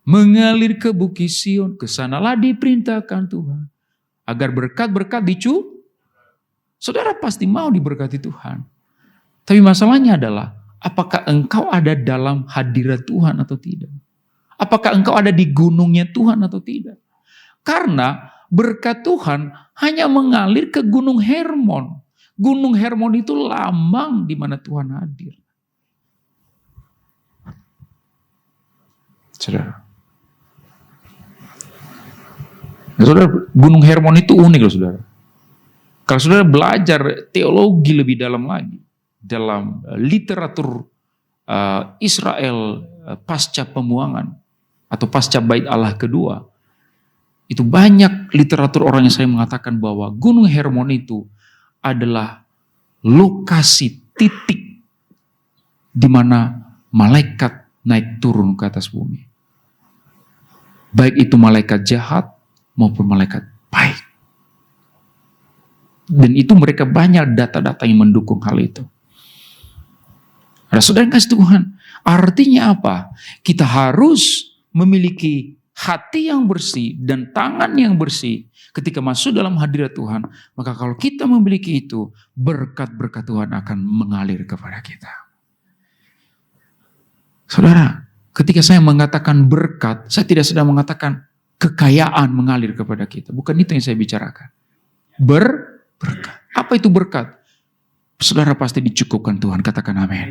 mengalir ke Bukit Sion, kesanalah diperintahkan Tuhan. Agar berkat-berkat saudara pasti mau diberkati Tuhan. Tapi masalahnya adalah, apakah engkau ada dalam hadirat Tuhan atau tidak? Apakah engkau ada di gunungnya Tuhan atau tidak? Karena berkat Tuhan hanya mengalir ke Gunung Hermon. Gunung Hermon itu lambang di mana Tuhan hadir. Saudara. Nah, saudara, Gunung Hermon itu unik loh saudara. Kalau saudara belajar teologi lebih dalam lagi, dalam literatur Israel pasca pembuangan atau pasca Bait Allah kedua, itu banyak literatur orang yang saya mengatakan bahwa Gunung Hermon itu adalah lokasi titik di mana malaikat naik turun ke atas bumi. Baik itu malaikat jahat maupun malaikat baik. Dan itu mereka banyak data-data yang mendukung hal itu. Ada saudara yang kasih Tuhan. Artinya apa? Kita harus memiliki hati yang bersih dan tangan yang bersih ketika masuk dalam hadirat Tuhan. Maka kalau kita memiliki itu, berkat-berkat Tuhan akan mengalir kepada kita. Saudara, ketika saya mengatakan berkat, saya tidak sedang mengatakan kekayaan mengalir kepada kita. Bukan itu yang saya bicarakan. Berkat. Apa itu berkat? Saudara pasti dicukupkan Tuhan. Katakan amin.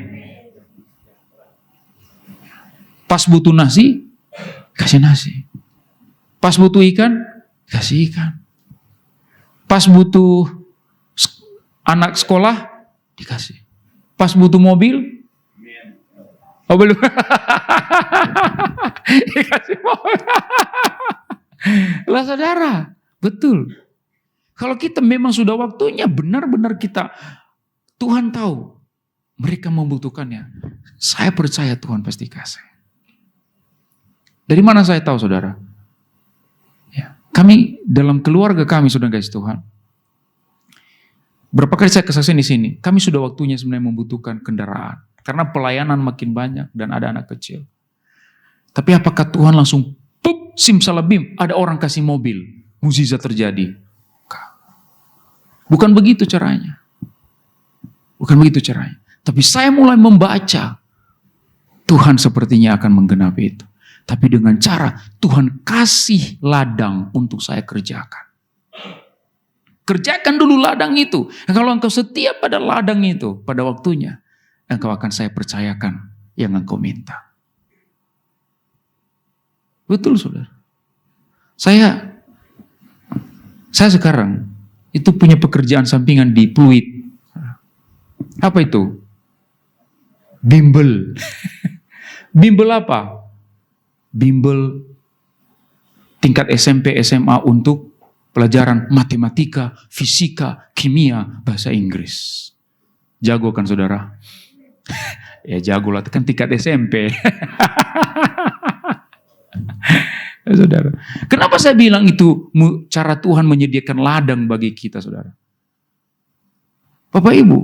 Pas butuh nasi, kasih nasi. Pas butuh ikan, kasih ikan. Pas butuh anak sekolah, dikasih. Pas butuh mobil, oh belum. Dikasih mobil. Lah saudara, betul. Kalau kita memang sudah waktunya, benar-benar kita, Tuhan tahu mereka membutuhkannya. Saya percaya Tuhan pasti kasih. Dari mana saya tahu saudara? Ya, kami dalam keluarga kami sudah kasih Tuhan. Berapa kali saya kesaksian di sini, kami sudah waktunya sebenarnya membutuhkan kendaraan. Karena pelayanan makin banyak dan ada anak kecil. Tapi apakah Tuhan langsung simsalabim, ada orang kasih mobil, mukjizat terjadi? Bukan begitu caranya. Bukan begitu caranya. Tapi saya mulai membaca, Tuhan sepertinya akan menggenapi itu. Tapi dengan cara Tuhan kasih ladang untuk saya kerjakan. Kerjakan dulu ladang itu. Dan kalau engkau setia pada ladang itu, pada waktunya, engkau akan saya percayakan yang engkau minta. Betul saudara. Saya sekarang itu punya pekerjaan sampingan di Pluit. Apa itu? Bimbel. Bimbel apa? Bimbel tingkat SMP, SMA untuk pelajaran matematika, fisika, kimia, bahasa Inggris. Jago kan saudara? Ya jago lah, kan tingkat SMP. Saudara, kenapa saya bilang itu cara Tuhan menyediakan ladang bagi kita, saudara? Bapak Ibu,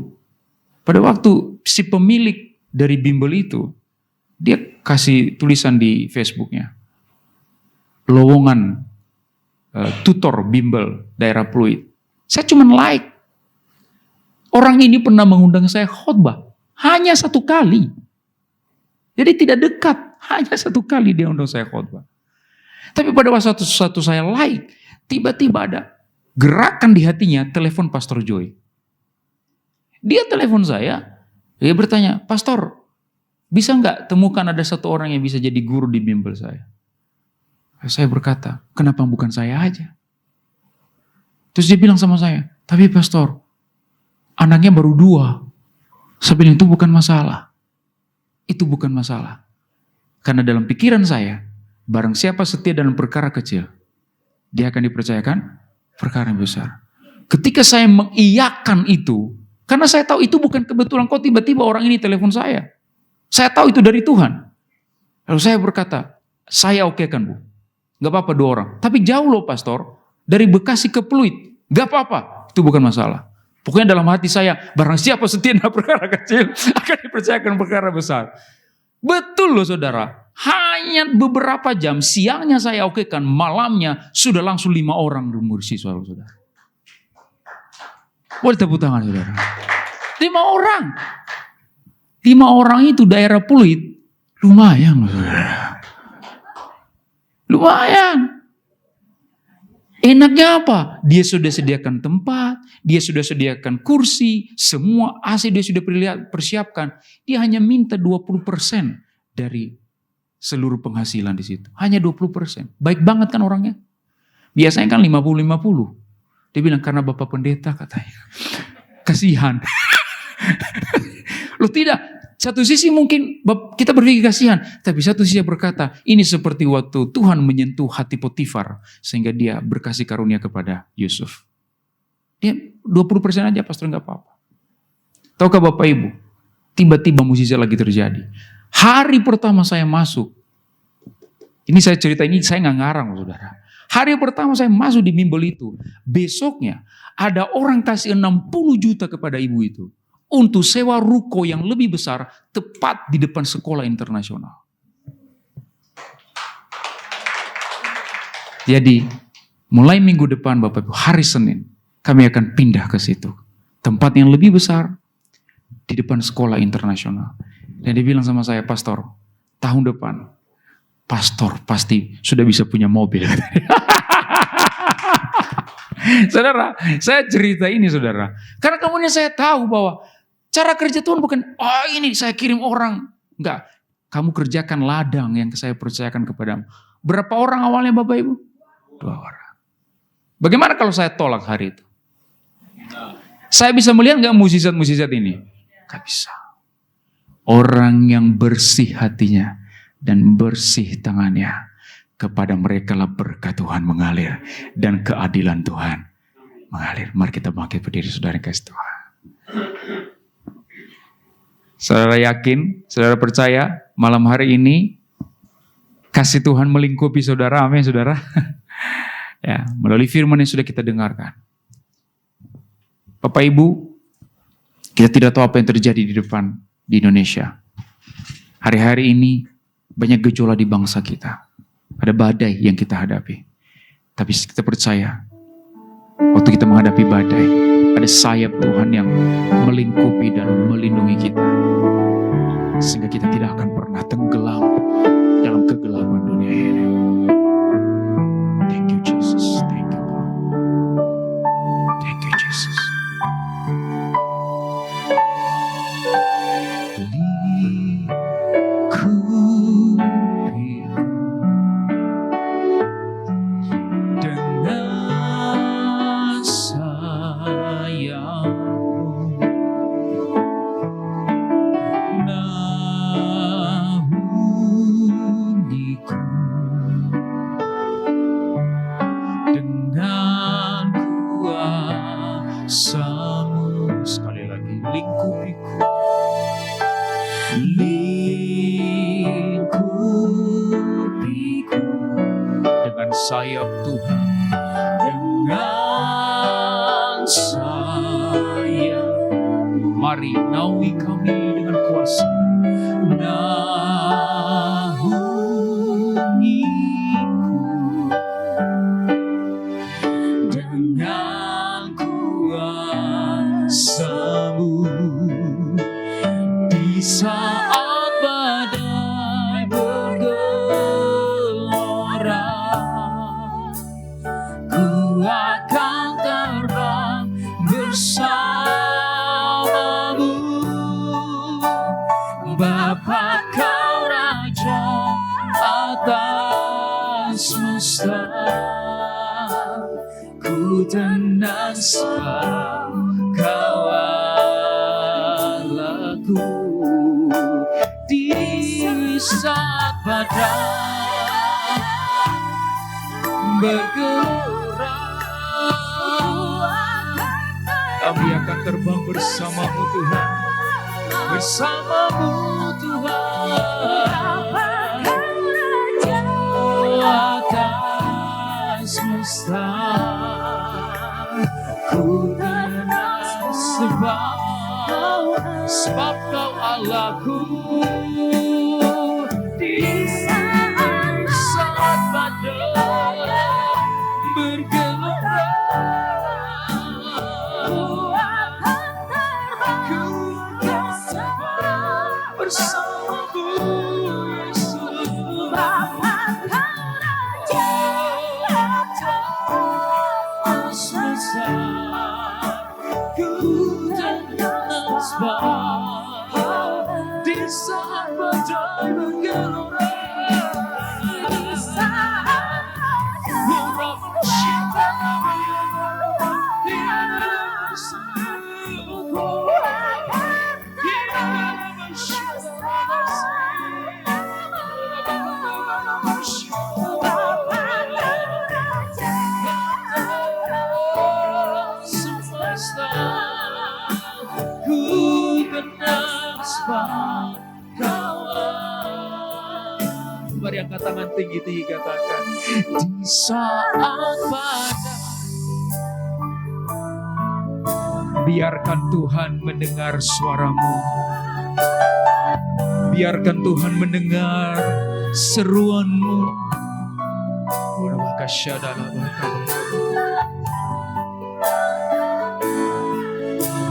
pada waktu si pemilik dari bimbel itu, dia kasih tulisan di Facebooknya, lowongan tutor bimbel daerah Pluit. Saya cuma like. Orang ini pernah mengundang saya khotbah, hanya 1 kali. Jadi tidak dekat, hanya 1 kali dia undang saya khotbah. Tapi pada waktu satu saya like, tiba-tiba ada gerakan di hatinya, telepon Pastor Joy. Dia telepon saya, dia bertanya, Pastor, bisa nggak temukan ada 1 orang yang bisa jadi guru di bimbel saya? Saya berkata, kenapa bukan saya aja? Terus dia bilang sama saya, tapi Pastor, anaknya baru 2. Saya bilang itu bukan masalah. Itu bukan masalah. Karena dalam pikiran saya, barang siapa setia dalam perkara kecil, dia akan dipercayakan perkara yang besar. Ketika saya mengiyakan itu, karena saya tahu itu bukan kebetulan, kok tiba-tiba orang ini telepon saya. Saya tahu itu dari Tuhan. Lalu saya berkata, saya okekan Bu. Gak apa-apa 2 orang. Tapi jauh loh Pastor, dari Bekasi ke Pluit. Gak apa-apa, itu bukan masalah. Pokoknya dalam hati saya, barang siapa setia dalam perkara kecil, akan dipercayakan perkara besar. Betul loh saudara. Hanya beberapa jam, siangnya saya okekan, malamnya sudah langsung 5 orang mursi, saudara. Boleh tepuk tangan, saudara. 5 orang. 5 orang itu daerah Pluit, lumayan, saudara. Lumayan. Enaknya apa? Dia sudah sediakan tempat, dia sudah sediakan kursi, semua AC dia sudah persiapkan. Dia hanya minta 20% dari seluruh penghasilan di situ. Hanya 20%. Baik banget kan orangnya? Biasanya kan 50-50. Dia bilang karena Bapak Pendeta katanya. Kasihan. Loh tidak. Satu sisi mungkin kita berpikir kasihan. Tapi satu sisi berkata, ini seperti waktu Tuhan menyentuh hati Potifar. Sehingga dia berkasih karunia kepada Yusuf. Dia 20% aja pastor gak apa-apa. Tahukah Bapak Ibu? Tiba-tiba mukjizat lagi terjadi. Hari pertama saya masuk. Ini saya cerita ini saya gak ngarang saudara. Hari pertama saya masuk di bimbel itu. Besoknya ada orang kasih 60 juta kepada ibu itu. Untuk sewa ruko yang lebih besar tepat di depan sekolah internasional. Jadi mulai minggu depan Bapak Ibu, hari Senin kami akan pindah ke situ. Tempat yang lebih besar di depan sekolah internasional. Dan dia bilang sama saya, pastor, tahun depan pastor pasti sudah bisa punya mobil. Saudara, saya cerita ini saudara. Karena kemudian saya tahu bahwa cara kerja Tuhan bukan, ini saya kirim orang. Enggak, kamu kerjakan ladang yang saya percayakan kepadamu. Berapa orang awalnya Bapak Ibu? 2 orang. Bagaimana kalau saya tolak hari itu? Saya bisa melihat enggak mukjizat-mukjizat ini? Enggak bisa. Orang yang bersih hatinya dan bersih tangannya, kepada mereka lah berkat Tuhan mengalir dan keadilan Tuhan mengalir. Mari kita bangkit berdiri saudara kasih Tuhan. Saudara yakin, saudara percaya malam hari ini kasih Tuhan melingkupi saudara, amin saudara. Ya, melalui firman yang sudah kita dengarkan. Bapak Ibu, kita tidak tahu apa yang terjadi di depan di Indonesia. Hari-hari ini banyak gejolak di bangsa kita. Ada badai yang kita hadapi. Tapi kita percaya, waktu kita menghadapi badai, ada sayap Tuhan yang melingkupi dan melindungi kita. Sehingga kita tidak akan pernah tenggelam dalam kegelapan dunia ini. Thank you Jesus. Thank you Lord. Thank you Jesus. Sayap Tuhan dengan sayap, mari naungi kami dengan kuasa, naungiku dengan kuasa-Mu di saat badai bergelora. Akan terbang bersamamu, Bapa Kau Raja atas semesta. Ku tenang sebab Kau Allahku. Di saat badai bergelora, kami akan terbang bersama-Mu Tuhan, bersama-Mu Tuhan, atas semesta. Ku tenang sebab Kau Allahku. Di bergelora. Ku bersamamu Yesus. Semesta ku tenang sebab di saat badai bergelora. Mari angkat tangan tinggi-tinggi, katakan di saat badai. Biarkan Tuhan mendengar suaramu. Biarkan Tuhan mendengar seruanmu.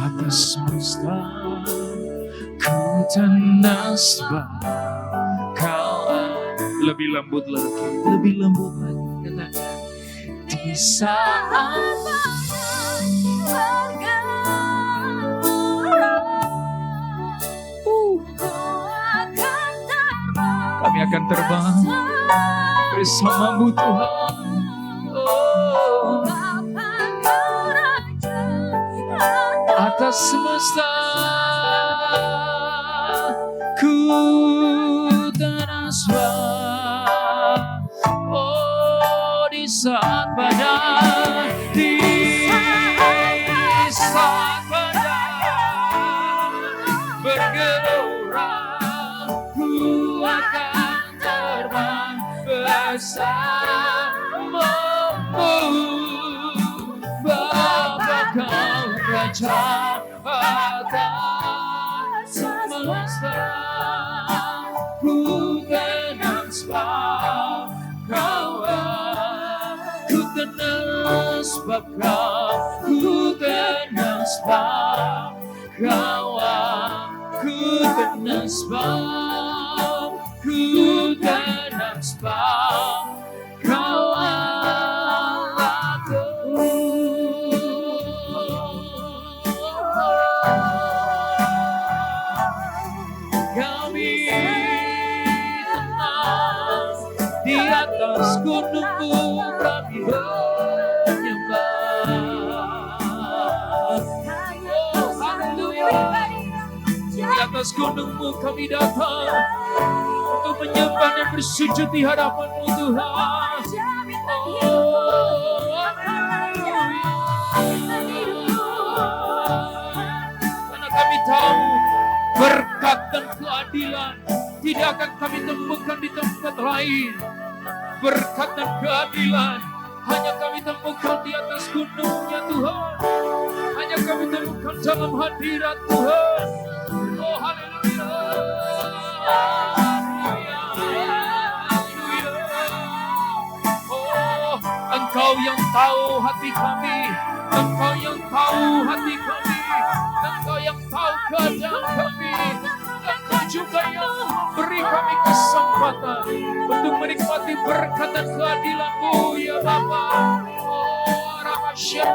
Atas semesta ku tenang sebab Kau. Lebih lembut lagi, lebih lembut lagi, katakan di saat kami akan terbang bersamamu Tuhan. Oh, atas semesta ku tenang sebab, oh di saat badai, di saat badai bergelora, ku akan terbang bersamamu, Bapa Kau Raja atas semesta. Ku tenang sebab Kau, ku tenang sebab Kau, ku tenang sebab Kau, ku tenang sebab, ku tenang sebab Kau Allahku. Kami tenang di atas gunungmu, kami menyembah. Oh, haleluya. Di atas gunungmu kami datang untuk menyembah dan bersujud di hadapan-Mu Tuhan. Oh, haleluya. Karena kami tahu berkat dan keadilan tidak akan kami temukan di tempat lain. Berkat dan keadilan hanya kami temukan di atas gunungnya Tuhan. Hanya kami temukan dalam hadirat Tuhan. Oh haleluya. Oh, Engkau yang tahu hati kami. Engkau yang tahu hati kami. Engkau yang tahu keadaan kami. Engkau juga yang beri kami kesempatan untuk menikmati berkat dan keadilan-Mu ya Bapa. Oh Ramasya.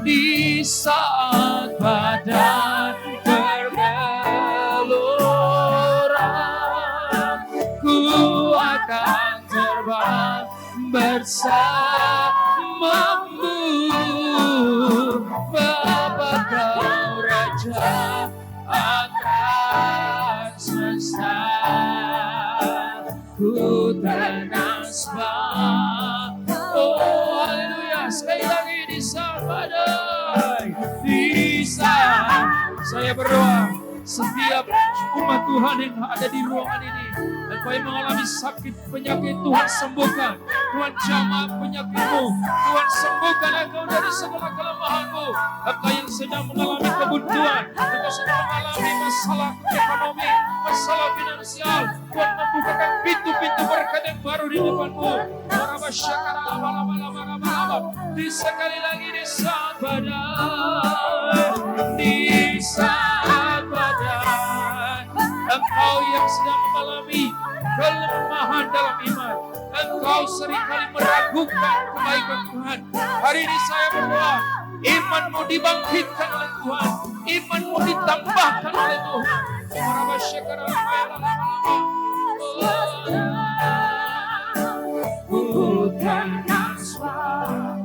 Di saat badai bergelora, ku akan terbang bersamamu, Bapa Kau Raja atas semesta. Ku tenang sebab, oh haleluya. Sekali lagi di saat badai, di saat saya berdoa setiap umat Tuhan yang ada di ruangan ini, engkau yang mengalami sakit penyakit, Tuhan sembuhkan. Tuhan jamah penyakitmu, Tuhan sembuhkan engkau dari segala kelemahanmu. Engkau yang sedang mengalami kebuntuan, engkau sedang mengalami masalah ekonomi, masalah finansial, Tuhan membukakan pintu-pintu berkat yang baru di depanmu. Di sekali lagi di saat badai, di saat badai, engkau yang sedang mengalami kelemahan dalam iman, engkau seringkali meragukan kebaikan Tuhan. Hari ini saya berdoa, imanmu dibangkitkan oleh Tuhan, imanmu ditambahkan oleh Tuhan. Ku tenang sebab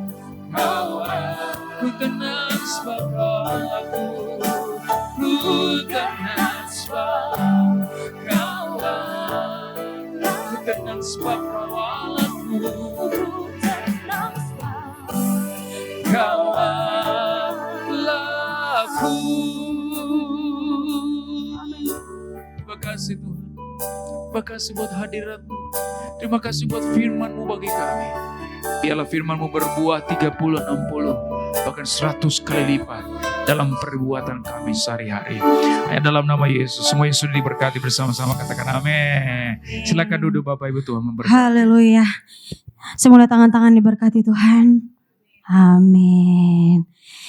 ku tenang sebab aku, ku tenang sebab ku tenang sebab rawalanmu, kawanlah aku. Terima kasih Tuhan, terima kasih buat hadirat-Mu, terima kasih buat firman-Mu bagi kami. Biarlah firman-Mu berbuah 30, 60, bahkan 100 kali lipat dalam perbuatan kami sehari-hari. Hanya dalam nama Yesus, semua yang sudah diberkati bersama-sama katakan amin. Silakan duduk Bapak Ibu, Tuhan memberkati. Haleluya. Semula tangan-tangan diberkati Tuhan. Amin.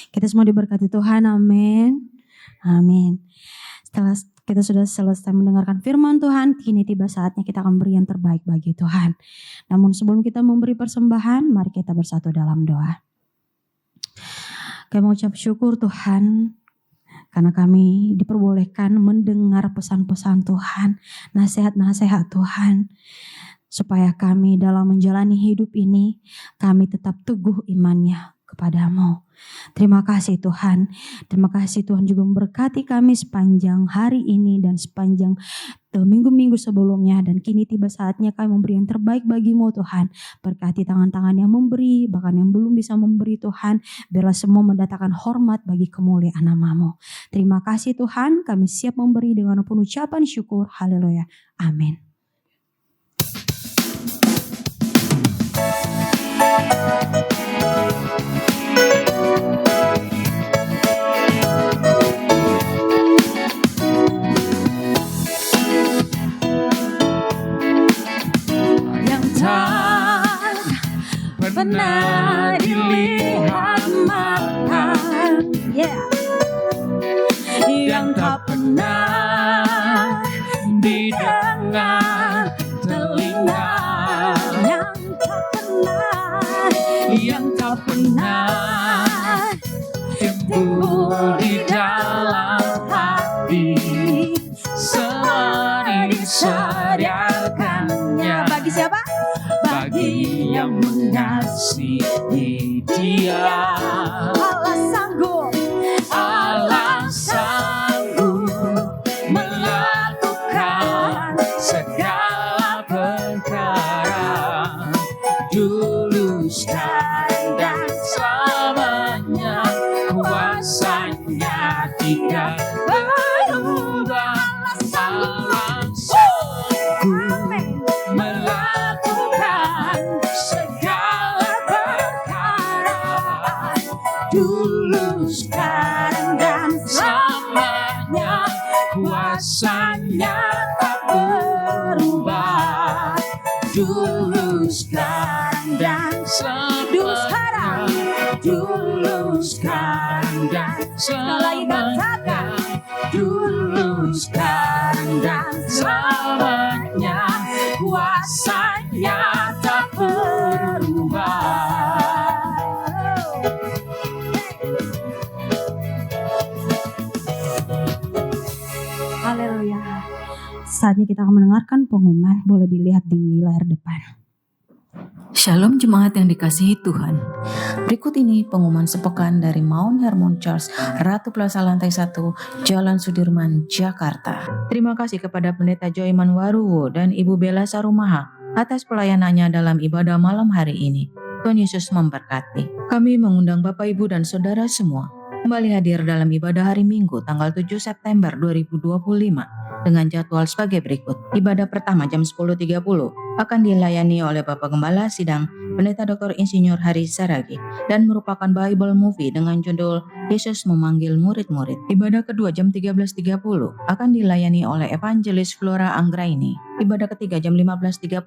Kita semua diberkati Tuhan, amin. Amin. Setelah kita sudah selesai mendengarkan firman Tuhan, kini tiba saatnya kita akan beri yang terbaik bagi Tuhan. Namun sebelum kita memberi persembahan, mari kita bersatu dalam doa. Kami mengucap syukur Tuhan, karena kami diperbolehkan mendengar pesan-pesan Tuhan, nasihat-nasihat Tuhan. Supaya kami dalam menjalani hidup ini, kami tetap teguh imannya kepadamu. Terima kasih Tuhan. Terima kasih Tuhan juga memberkati kami sepanjang hari ini dan sepanjang minggu-minggu sebelumnya. Dan kini tiba saatnya kami memberi yang terbaik bagimu Tuhan. Berkati tangan-tangan yang memberi, bahkan yang belum bisa memberi Tuhan. Biarlah semua mendatangkan hormat bagi kemuliaan nama-Mu. Terima kasih Tuhan, kami siap memberi dengan penuh ucapan syukur. Haleluya. Amin. Pernah dilihat mata, yang tak pernah didengar telinga, yang tak pernah timbul di dalam hati, semua disediakannya. Bagi siapa? Bagi yang mengasihi Dia. Allah sanggup melakukan segala perkara, dulu, sekarang dan selamanya. Kuasanya tidak berubah. Allah sanggup melakukan segala perkara, dulu, sekarang dan selamanya. Kuasanya tak berubah, dulu, sekarang dan selamanya. Dulu, sekarang dan selamanya. Dulu, sekarang dan selamanya. Kuasanya tak berubah. Haleluya. Saatnya kita akan mendengarkan pengumuman, boleh dilihat di layar depan. Shalom jemaat yang dikasihi Tuhan. Berikut ini pengumuman sepekan dari Mount Hermon Church, Ratu Plaza Lantai 1, Jalan Sudirman, Jakarta. Terima kasih kepada Pendeta Joiman Waruwo dan Ibu Bella Sarumaha atas pelayanannya dalam ibadah malam hari ini. Tuhan Yesus memberkati. Kami mengundang Bapak, Ibu, dan Saudara semua kembali hadir dalam ibadah hari Minggu tanggal 7 September 2025 dengan jadwal sebagai berikut. Ibadah pertama jam 10.30 akan dilayani oleh Bapak Gembala Sidang Pendeta Dr. Insinyur Haris Saragi, dan merupakan Bible movie dengan judul Yesus Memanggil Murid-Murid. Ibadah kedua jam 13.30 akan dilayani oleh Evangelis Flora Anggraini. Ibadah ketiga jam 15.30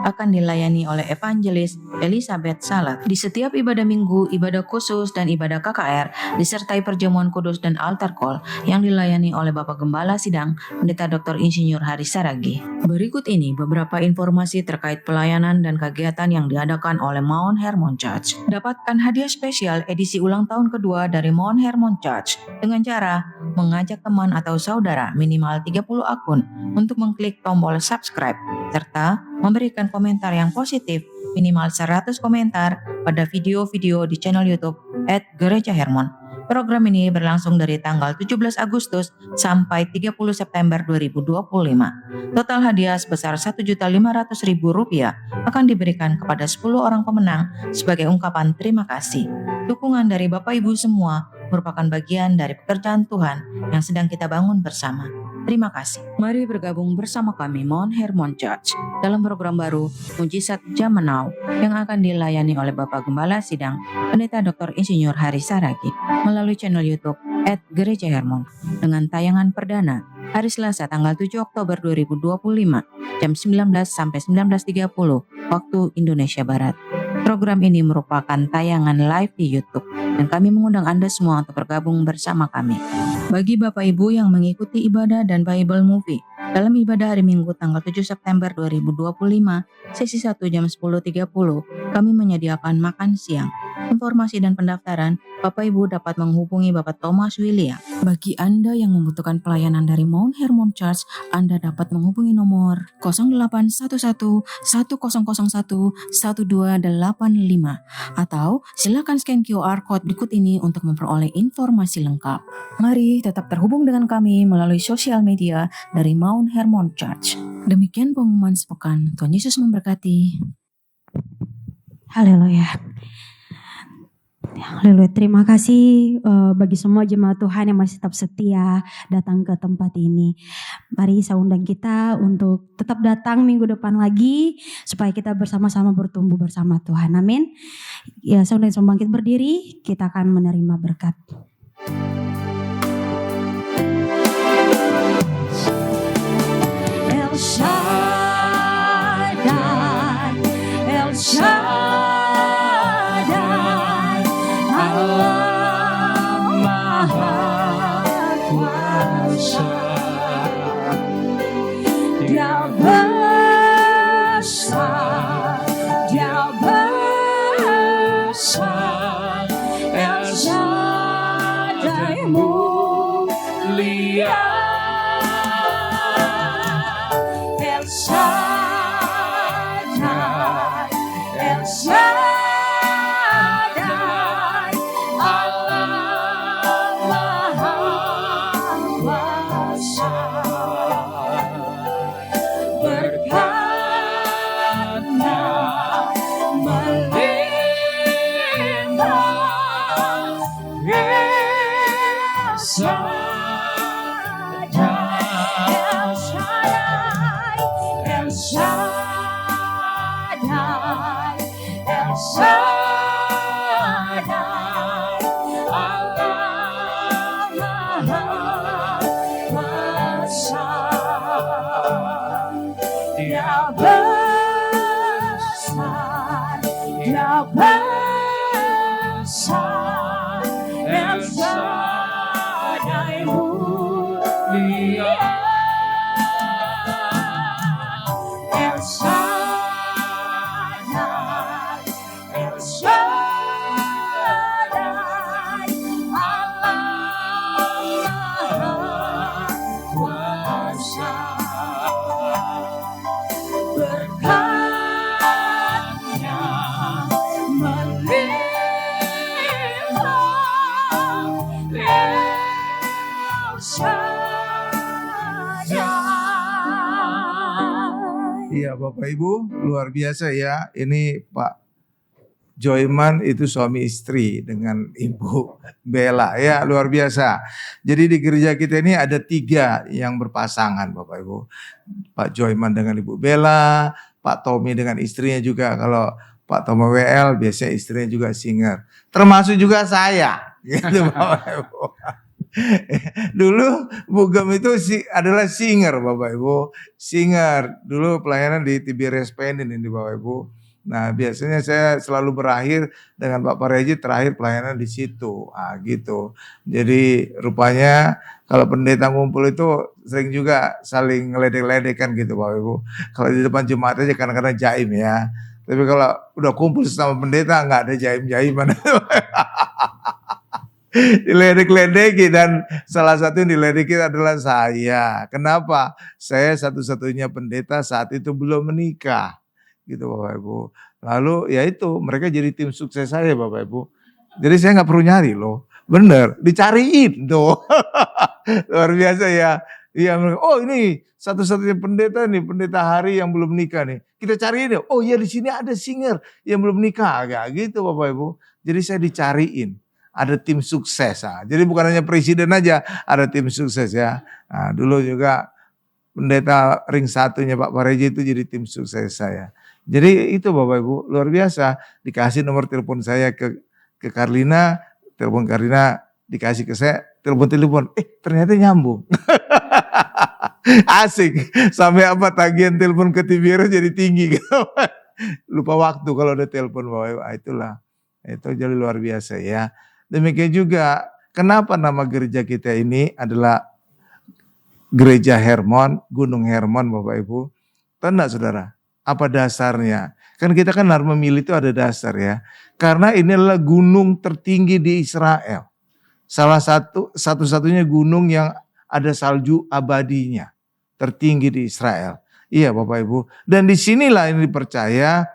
akan dilayani oleh Evangelis Elizabeth Salat. Di setiap ibadah minggu, ibadah khusus dan ibadah KKR disertai perjamuan kudus dan altar call yang dilayani oleh Bapak Gembala Sidang Pendeta Dr. Insinyur Haris Saragi. Berikut ini beberapa informasi terkait pelayanan dan kegiatan yang diadakan oleh Mount Hermon Church. Dapatkan hadiah spesial edisi ulang tahun kedua dari Mount Hermon Church dengan cara mengajak teman atau saudara minimal 30 akun untuk mengklik tombol subscribe serta memberikan komentar yang positif minimal 100 komentar pada video-video di channel YouTube @Gereja Hermon. Program ini berlangsung dari tanggal 17 Agustus sampai 30 September 2025. Total hadiah sebesar Rp1.500.000 akan diberikan kepada 10 orang pemenang sebagai ungkapan terima kasih. Dukungan dari Bapak Ibu semua merupakan bagian dari pekerjaan Tuhan yang sedang kita bangun bersama. Terima kasih. Mari bergabung bersama kami Mount Hermon Church dalam program baru Mujizat Zaman Now yang akan dilayani oleh Bapak Gembala Sidang Pendeta Dr. Insinyur Haris Saragi melalui channel YouTube @Gereja Hermon dengan tayangan perdana hari Selasa tanggal 7 Oktober 2025 jam 19 sampai 19.30 waktu Indonesia Barat. Program ini merupakan tayangan live di YouTube dan kami mengundang Anda semua untuk bergabung bersama kami. Bagi Bapak Ibu yang mengikuti ibadah dan Bible movie, dalam ibadah hari Minggu tanggal 7 September 2025, sesi 1 jam 10.30, kami menyediakan makan siang. Informasi dan pendaftaran, Bapak Ibu dapat menghubungi Bapak Thomas William. Bagi Anda yang membutuhkan pelayanan dari Mount Hermon Church, Anda dapat menghubungi nomor 0811-1001-1285 atau silakan scan QR Code berikut ini untuk memperoleh informasi lengkap. Mari tetap terhubung dengan kami melalui sosial media dari Mount Hermon Church. Demikian pengumuman sepekan. Tuhan Yesus memberkati. Haleluya. Haleluya. Terima kasih bagi semua jemaat Tuhan yang masih tetap setia datang ke tempat ini. Mari saya undang kita untuk tetap datang minggu depan lagi supaya kita bersama-sama bertumbuh bersama Tuhan. Amin. Ya, saya undang semua bangkit berdiri, kita akan menerima berkat. El Shaddai, El Shaddai. Dia besar, El Shaddai mulia, El Shaddai, El Shaddai, Allah Maha Kuasa. Dia besar, El Shaddai mulia, El Shaddai, El Shaddai, Allah Maha Kuasa. Berkat-Nya melimpah, El Shaddai. Iya Bapak Ibu, luar biasa ya. Ini Pak Joyman itu suami istri dengan Ibu Bella ya, luar biasa. Jadi di gereja kita ini ada 3 yang berpasangan Bapak Ibu. Pak Joyman dengan Ibu Bella, Pak Tommy dengan istrinya juga. Kalau Pak Tomo WL biasanya istrinya juga singer. Termasuk juga saya. Gitu Bapak Ibu. Dulu Bugem itu adalah singer Bapak Ibu. Singer. Dulu pelayanan di TBRS Penin ini Bapak Ibu. Nah biasanya saya selalu berakhir dengan Pak Pareji terakhir pelayanan di situ. Gitu. Jadi rupanya kalau pendeta ngumpul itu sering juga saling ngeledek-ledekan gitu Bapak Ibu. Kalau di depan jemaat aja kadang-kadang jaim ya. Tapi kalau udah kumpul sama pendeta nggak ada jaim-jaiman. Diledek-ledeki dan salah satu yang diledeki adalah saya. Kenapa? Saya satu-satunya pendeta saat itu belum menikah. Gitu Bapak Ibu. Lalu ya itu mereka jadi tim sukses saya Bapak Ibu. Jadi saya nggak perlu nyari loh. Bener, dicariin tuh. Luar biasa ya. Iya, oh ini satu-satunya pendeta nih, pendeta Hari yang belum nikah nih. Kita cariin ya. Oh iya di sini ada singer yang belum nikah, agak gitu Bapak Ibu. Jadi saya dicariin. Ada tim sukses. Jadi bukan hanya presiden aja, ada tim sukses ya. Nah, dulu juga pendeta ring satunya Pak Pareji itu jadi tim sukses saya. Jadi itu Bapak Ibu luar biasa. Dikasih nomor telepon saya ke Karlina, telepon Karlina dikasih ke saya, telepon, ternyata nyambung. Asik, sampai apa tagihan telepon ke TBRS jadi tinggi gitu. Lupa waktu kalau ada telepon Bapak Ibu. Itulah, itu jadi luar biasa ya. Demikian juga, kenapa nama gereja kita ini adalah Gereja Hermon, Gunung Hermon Bapak Ibu. Tahu enggak saudara? Apa dasarnya? Kan kita kan harus memilih itu ada dasar ya. Karena ini adalah gunung tertinggi di Israel. Salah satu-satunya gunung yang ada salju abadinya. Tertinggi di Israel. Iya Bapak Ibu. Dan disinilah ini dipercaya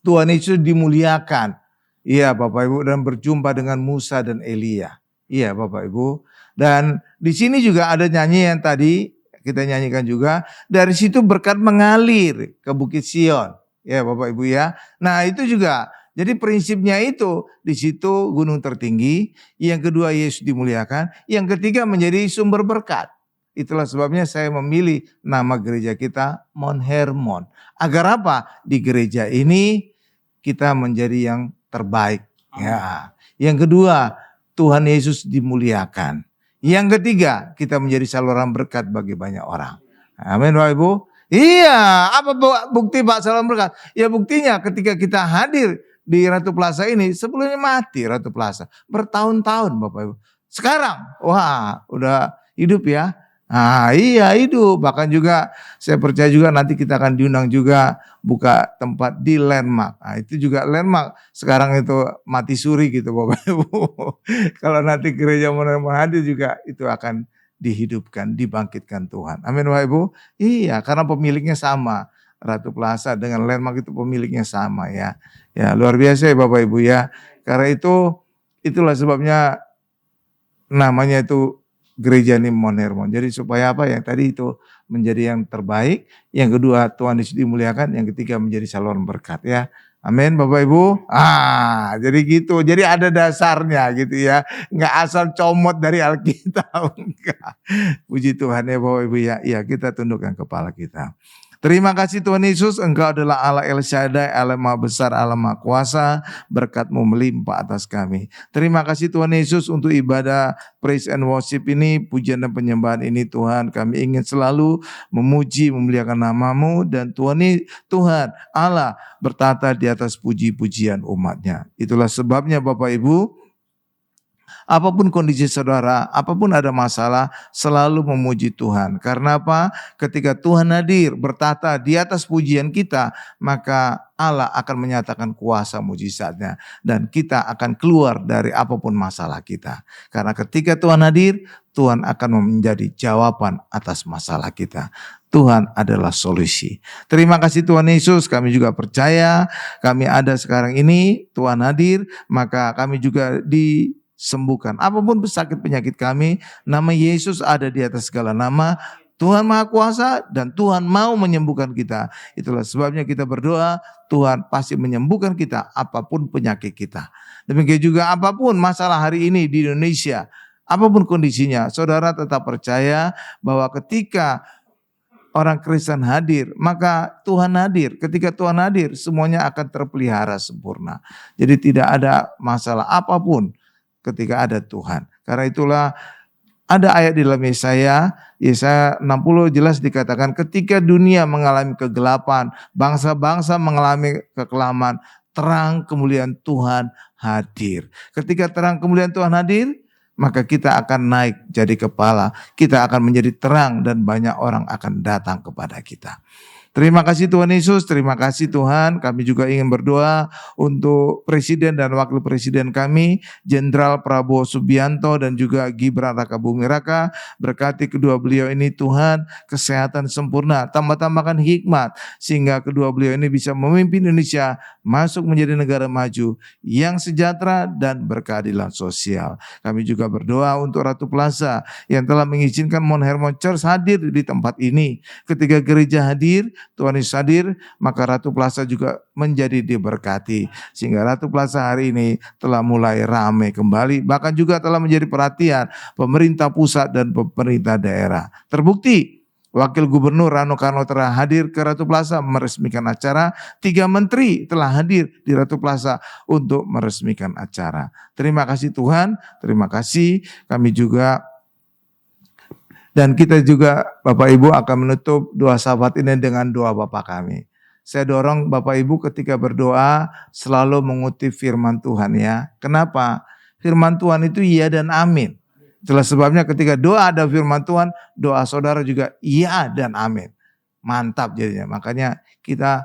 Tuhan Yesus dimuliakan. Iya Bapak Ibu. Dan berjumpa dengan Musa dan Elia. Iya Bapak Ibu. Dan di sini juga ada nyanyian tadi. Kita nyanyikan juga. Dari situ berkat mengalir ke Bukit Sion. Ya Bapak Ibu ya. Nah itu juga. Jadi prinsipnya itu. Di situ gunung tertinggi. Yang kedua Yesus dimuliakan. Yang ketiga menjadi sumber berkat. Itulah sebabnya saya memilih nama gereja kita Mount Hermon. Agar apa? Di gereja ini kita menjadi yang terbaik. Ya. Yang kedua, Tuhan Yesus dimuliakan. Yang ketiga, kita menjadi saluran berkat bagi banyak orang. Amin Bapak Ibu. Iya, apa bukti Pak saluran berkat? Ya buktinya ketika kita hadir di Ratu Plaza ini, sebelumnya mati Ratu Plaza. Bertahun-tahun Bapak Ibu. Sekarang, wah udah hidup ya. Nah iya hidup, bahkan juga saya percaya juga nanti kita akan diundang juga buka tempat di Landmark. Nah itu juga Landmark sekarang itu mati suri gitu Bapak Ibu. Kalau nanti gereja Mount hadir juga itu akan dihidupkan, dibangkitkan Tuhan. Amin Bapak Ibu. Iya karena pemiliknya sama. Ratu Plaza dengan Landmark itu pemiliknya sama ya. Ya luar biasa ya Bapak Ibu ya. Karena itulah sebabnya namanya itu gereja ini Mount Hermon. Jadi supaya apa yang tadi itu menjadi yang terbaik. Yang kedua Tuhan Yesus dimuliakan. Yang ketiga menjadi saluran berkat ya. Amin Bapak Ibu. Jadi gitu. Jadi ada dasarnya gitu ya. Nggak asal comot dari Alkitab. Puji Tuhan ya Bapak Ibu ya. Iya kita tundukkan kepala kita. Terima kasih Tuhan Yesus, Engkau adalah Allah El Shaddai, Allah Maha Besar, Allah Maha Kuasa, berkat-Mu melimpah atas kami. Terima kasih Tuhan Yesus untuk ibadah praise and worship ini, pujian dan penyembahan ini Tuhan. Kami ingin selalu memuji, memuliakan nama-Mu dan Tuhan Allah bertata di atas puji-pujian umat-Nya. Itulah sebabnya Bapak Ibu, apapun kondisi saudara, apapun ada masalah, selalu memuji Tuhan. Karena apa? Ketika Tuhan hadir bertata di atas pujian kita, maka Allah akan menyatakan kuasa mujizatnya. Dan kita akan keluar dari apapun masalah kita. Karena ketika Tuhan hadir, Tuhan akan menjadi jawaban atas masalah kita. Tuhan adalah solusi. Terima kasih Tuhan Yesus, kami juga percaya, kami ada sekarang ini, Tuhan hadir, maka kami juga sembuhkan. Apapun sakit penyakit kami, nama Yesus ada di atas segala nama. Tuhan Maha Kuasa dan Tuhan mau menyembuhkan kita. Itulah sebabnya kita berdoa, Tuhan pasti menyembuhkan kita apapun penyakit kita. Demikian juga apapun masalah hari ini di Indonesia, apapun kondisinya, saudara tetap percaya bahwa ketika orang Kristen hadir, maka Tuhan hadir. Ketika Tuhan hadir, semuanya akan terpelihara sempurna. Jadi tidak ada masalah apapun ketika ada Tuhan. Karena itulah ada ayat di dalam Yesaya 60 jelas dikatakan, ketika dunia mengalami kegelapan, bangsa-bangsa mengalami kekelaman, terang kemuliaan Tuhan hadir. Ketika terang kemuliaan Tuhan hadir, maka kita akan naik jadi kepala. Kita akan menjadi terang dan banyak orang akan datang kepada kita. Terima kasih Tuhan Yesus, terima kasih Tuhan. Kami juga ingin berdoa untuk Presiden dan Wakil Presiden kami, Jenderal Prabowo Subianto dan juga Gibran Rakabuming Raka. Berkati kedua beliau ini Tuhan, kesehatan sempurna, tambah-tambahkan hikmat, sehingga kedua beliau ini bisa memimpin Indonesia masuk menjadi negara maju yang sejahtera dan berkeadilan sosial. Kami juga berdoa untuk Ratu Plaza yang telah mengizinkan Mount Hermon Church hadir di tempat ini. Ketika gereja hadir, Tuhan Yesus hadir, maka Ratu Plaza juga menjadi diberkati. Sehingga Ratu Plaza hari ini telah mulai ramai kembali, bahkan juga telah menjadi perhatian pemerintah pusat dan pemerintah daerah. Terbukti, Wakil Gubernur Rano Karno telah hadir ke Ratu Plaza meresmikan acara. 3 menteri telah hadir di Ratu Plaza untuk meresmikan acara. Terima kasih Tuhan, terima kasih. Kami juga dan kita juga Bapak Ibu akan menutup doa sahabat ini dengan doa Bapak kami. Saya dorong Bapak Ibu ketika berdoa selalu mengutip firman Tuhan ya. Kenapa? Firman Tuhan itu iya dan amin. Itulah sebabnya ketika doa ada firman Tuhan, doa saudara juga iya dan amin. Mantap jadinya. Makanya kita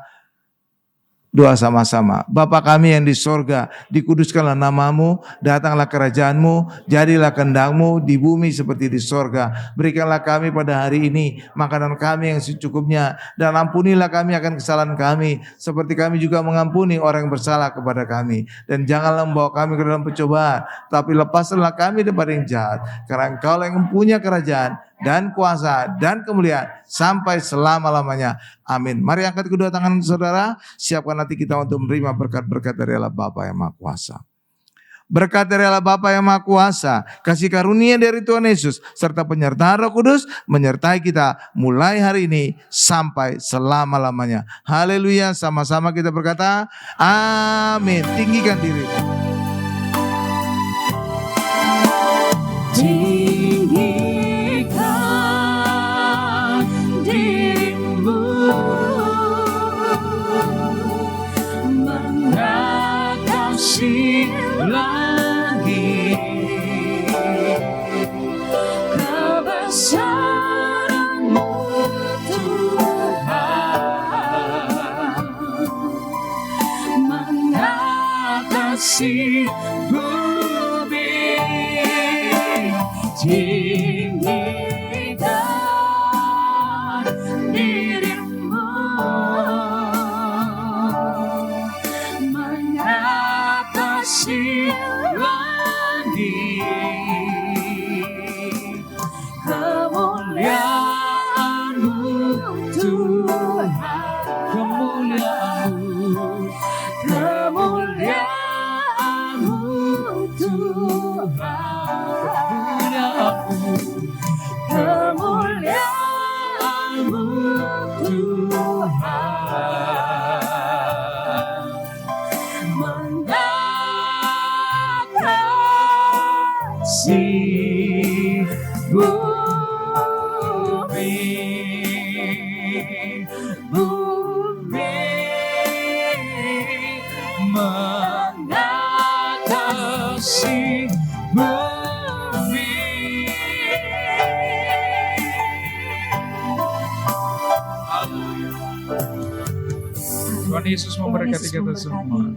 doa sama-sama. Bapa kami yang di sorga, dikuduskanlah namamu, datanglah kerajaanmu, jadilah kehendakmu di bumi seperti di sorga. Berikanlah kami pada hari ini makanan kami yang secukupnya, dan ampunilah kami akan kesalahan kami, seperti kami juga mengampuni orang yang bersalah kepada kami. Dan janganlah membawa kami ke dalam pencobaan, tapi lepaskanlah kami daripada yang jahat. Karena Engkau yang mempunyai kerajaan dan kuasa dan kemuliaan sampai selama-lamanya. Amin. Mari angkat kedua tangan saudara, siapkan hati kita untuk menerima berkat-berkat dari Allah Bapa yang Maha Kuasa. Berkat dari Allah Bapa yang Maha Kuasa, kasih karunia dari Tuhan Yesus, serta penyertaan Roh Kudus menyertai kita mulai hari ini sampai selama-lamanya. Haleluya. Sama-sama kita berkata, amin. Tinggikan diri. Lagi kebesaran-Mu Tuhan mengatasi bumi, tinggikan diri-Mu mengatasi kemuliaan-Mu Tuhan, kemuliaan-Mu, kemuliaan-Mu Tuhan, kemuliaan-Mu, kemuliaan-Mu Tuhan, mengatasi bumi, mengatasi bumi. Tuhan Yesus memberkati kita semua.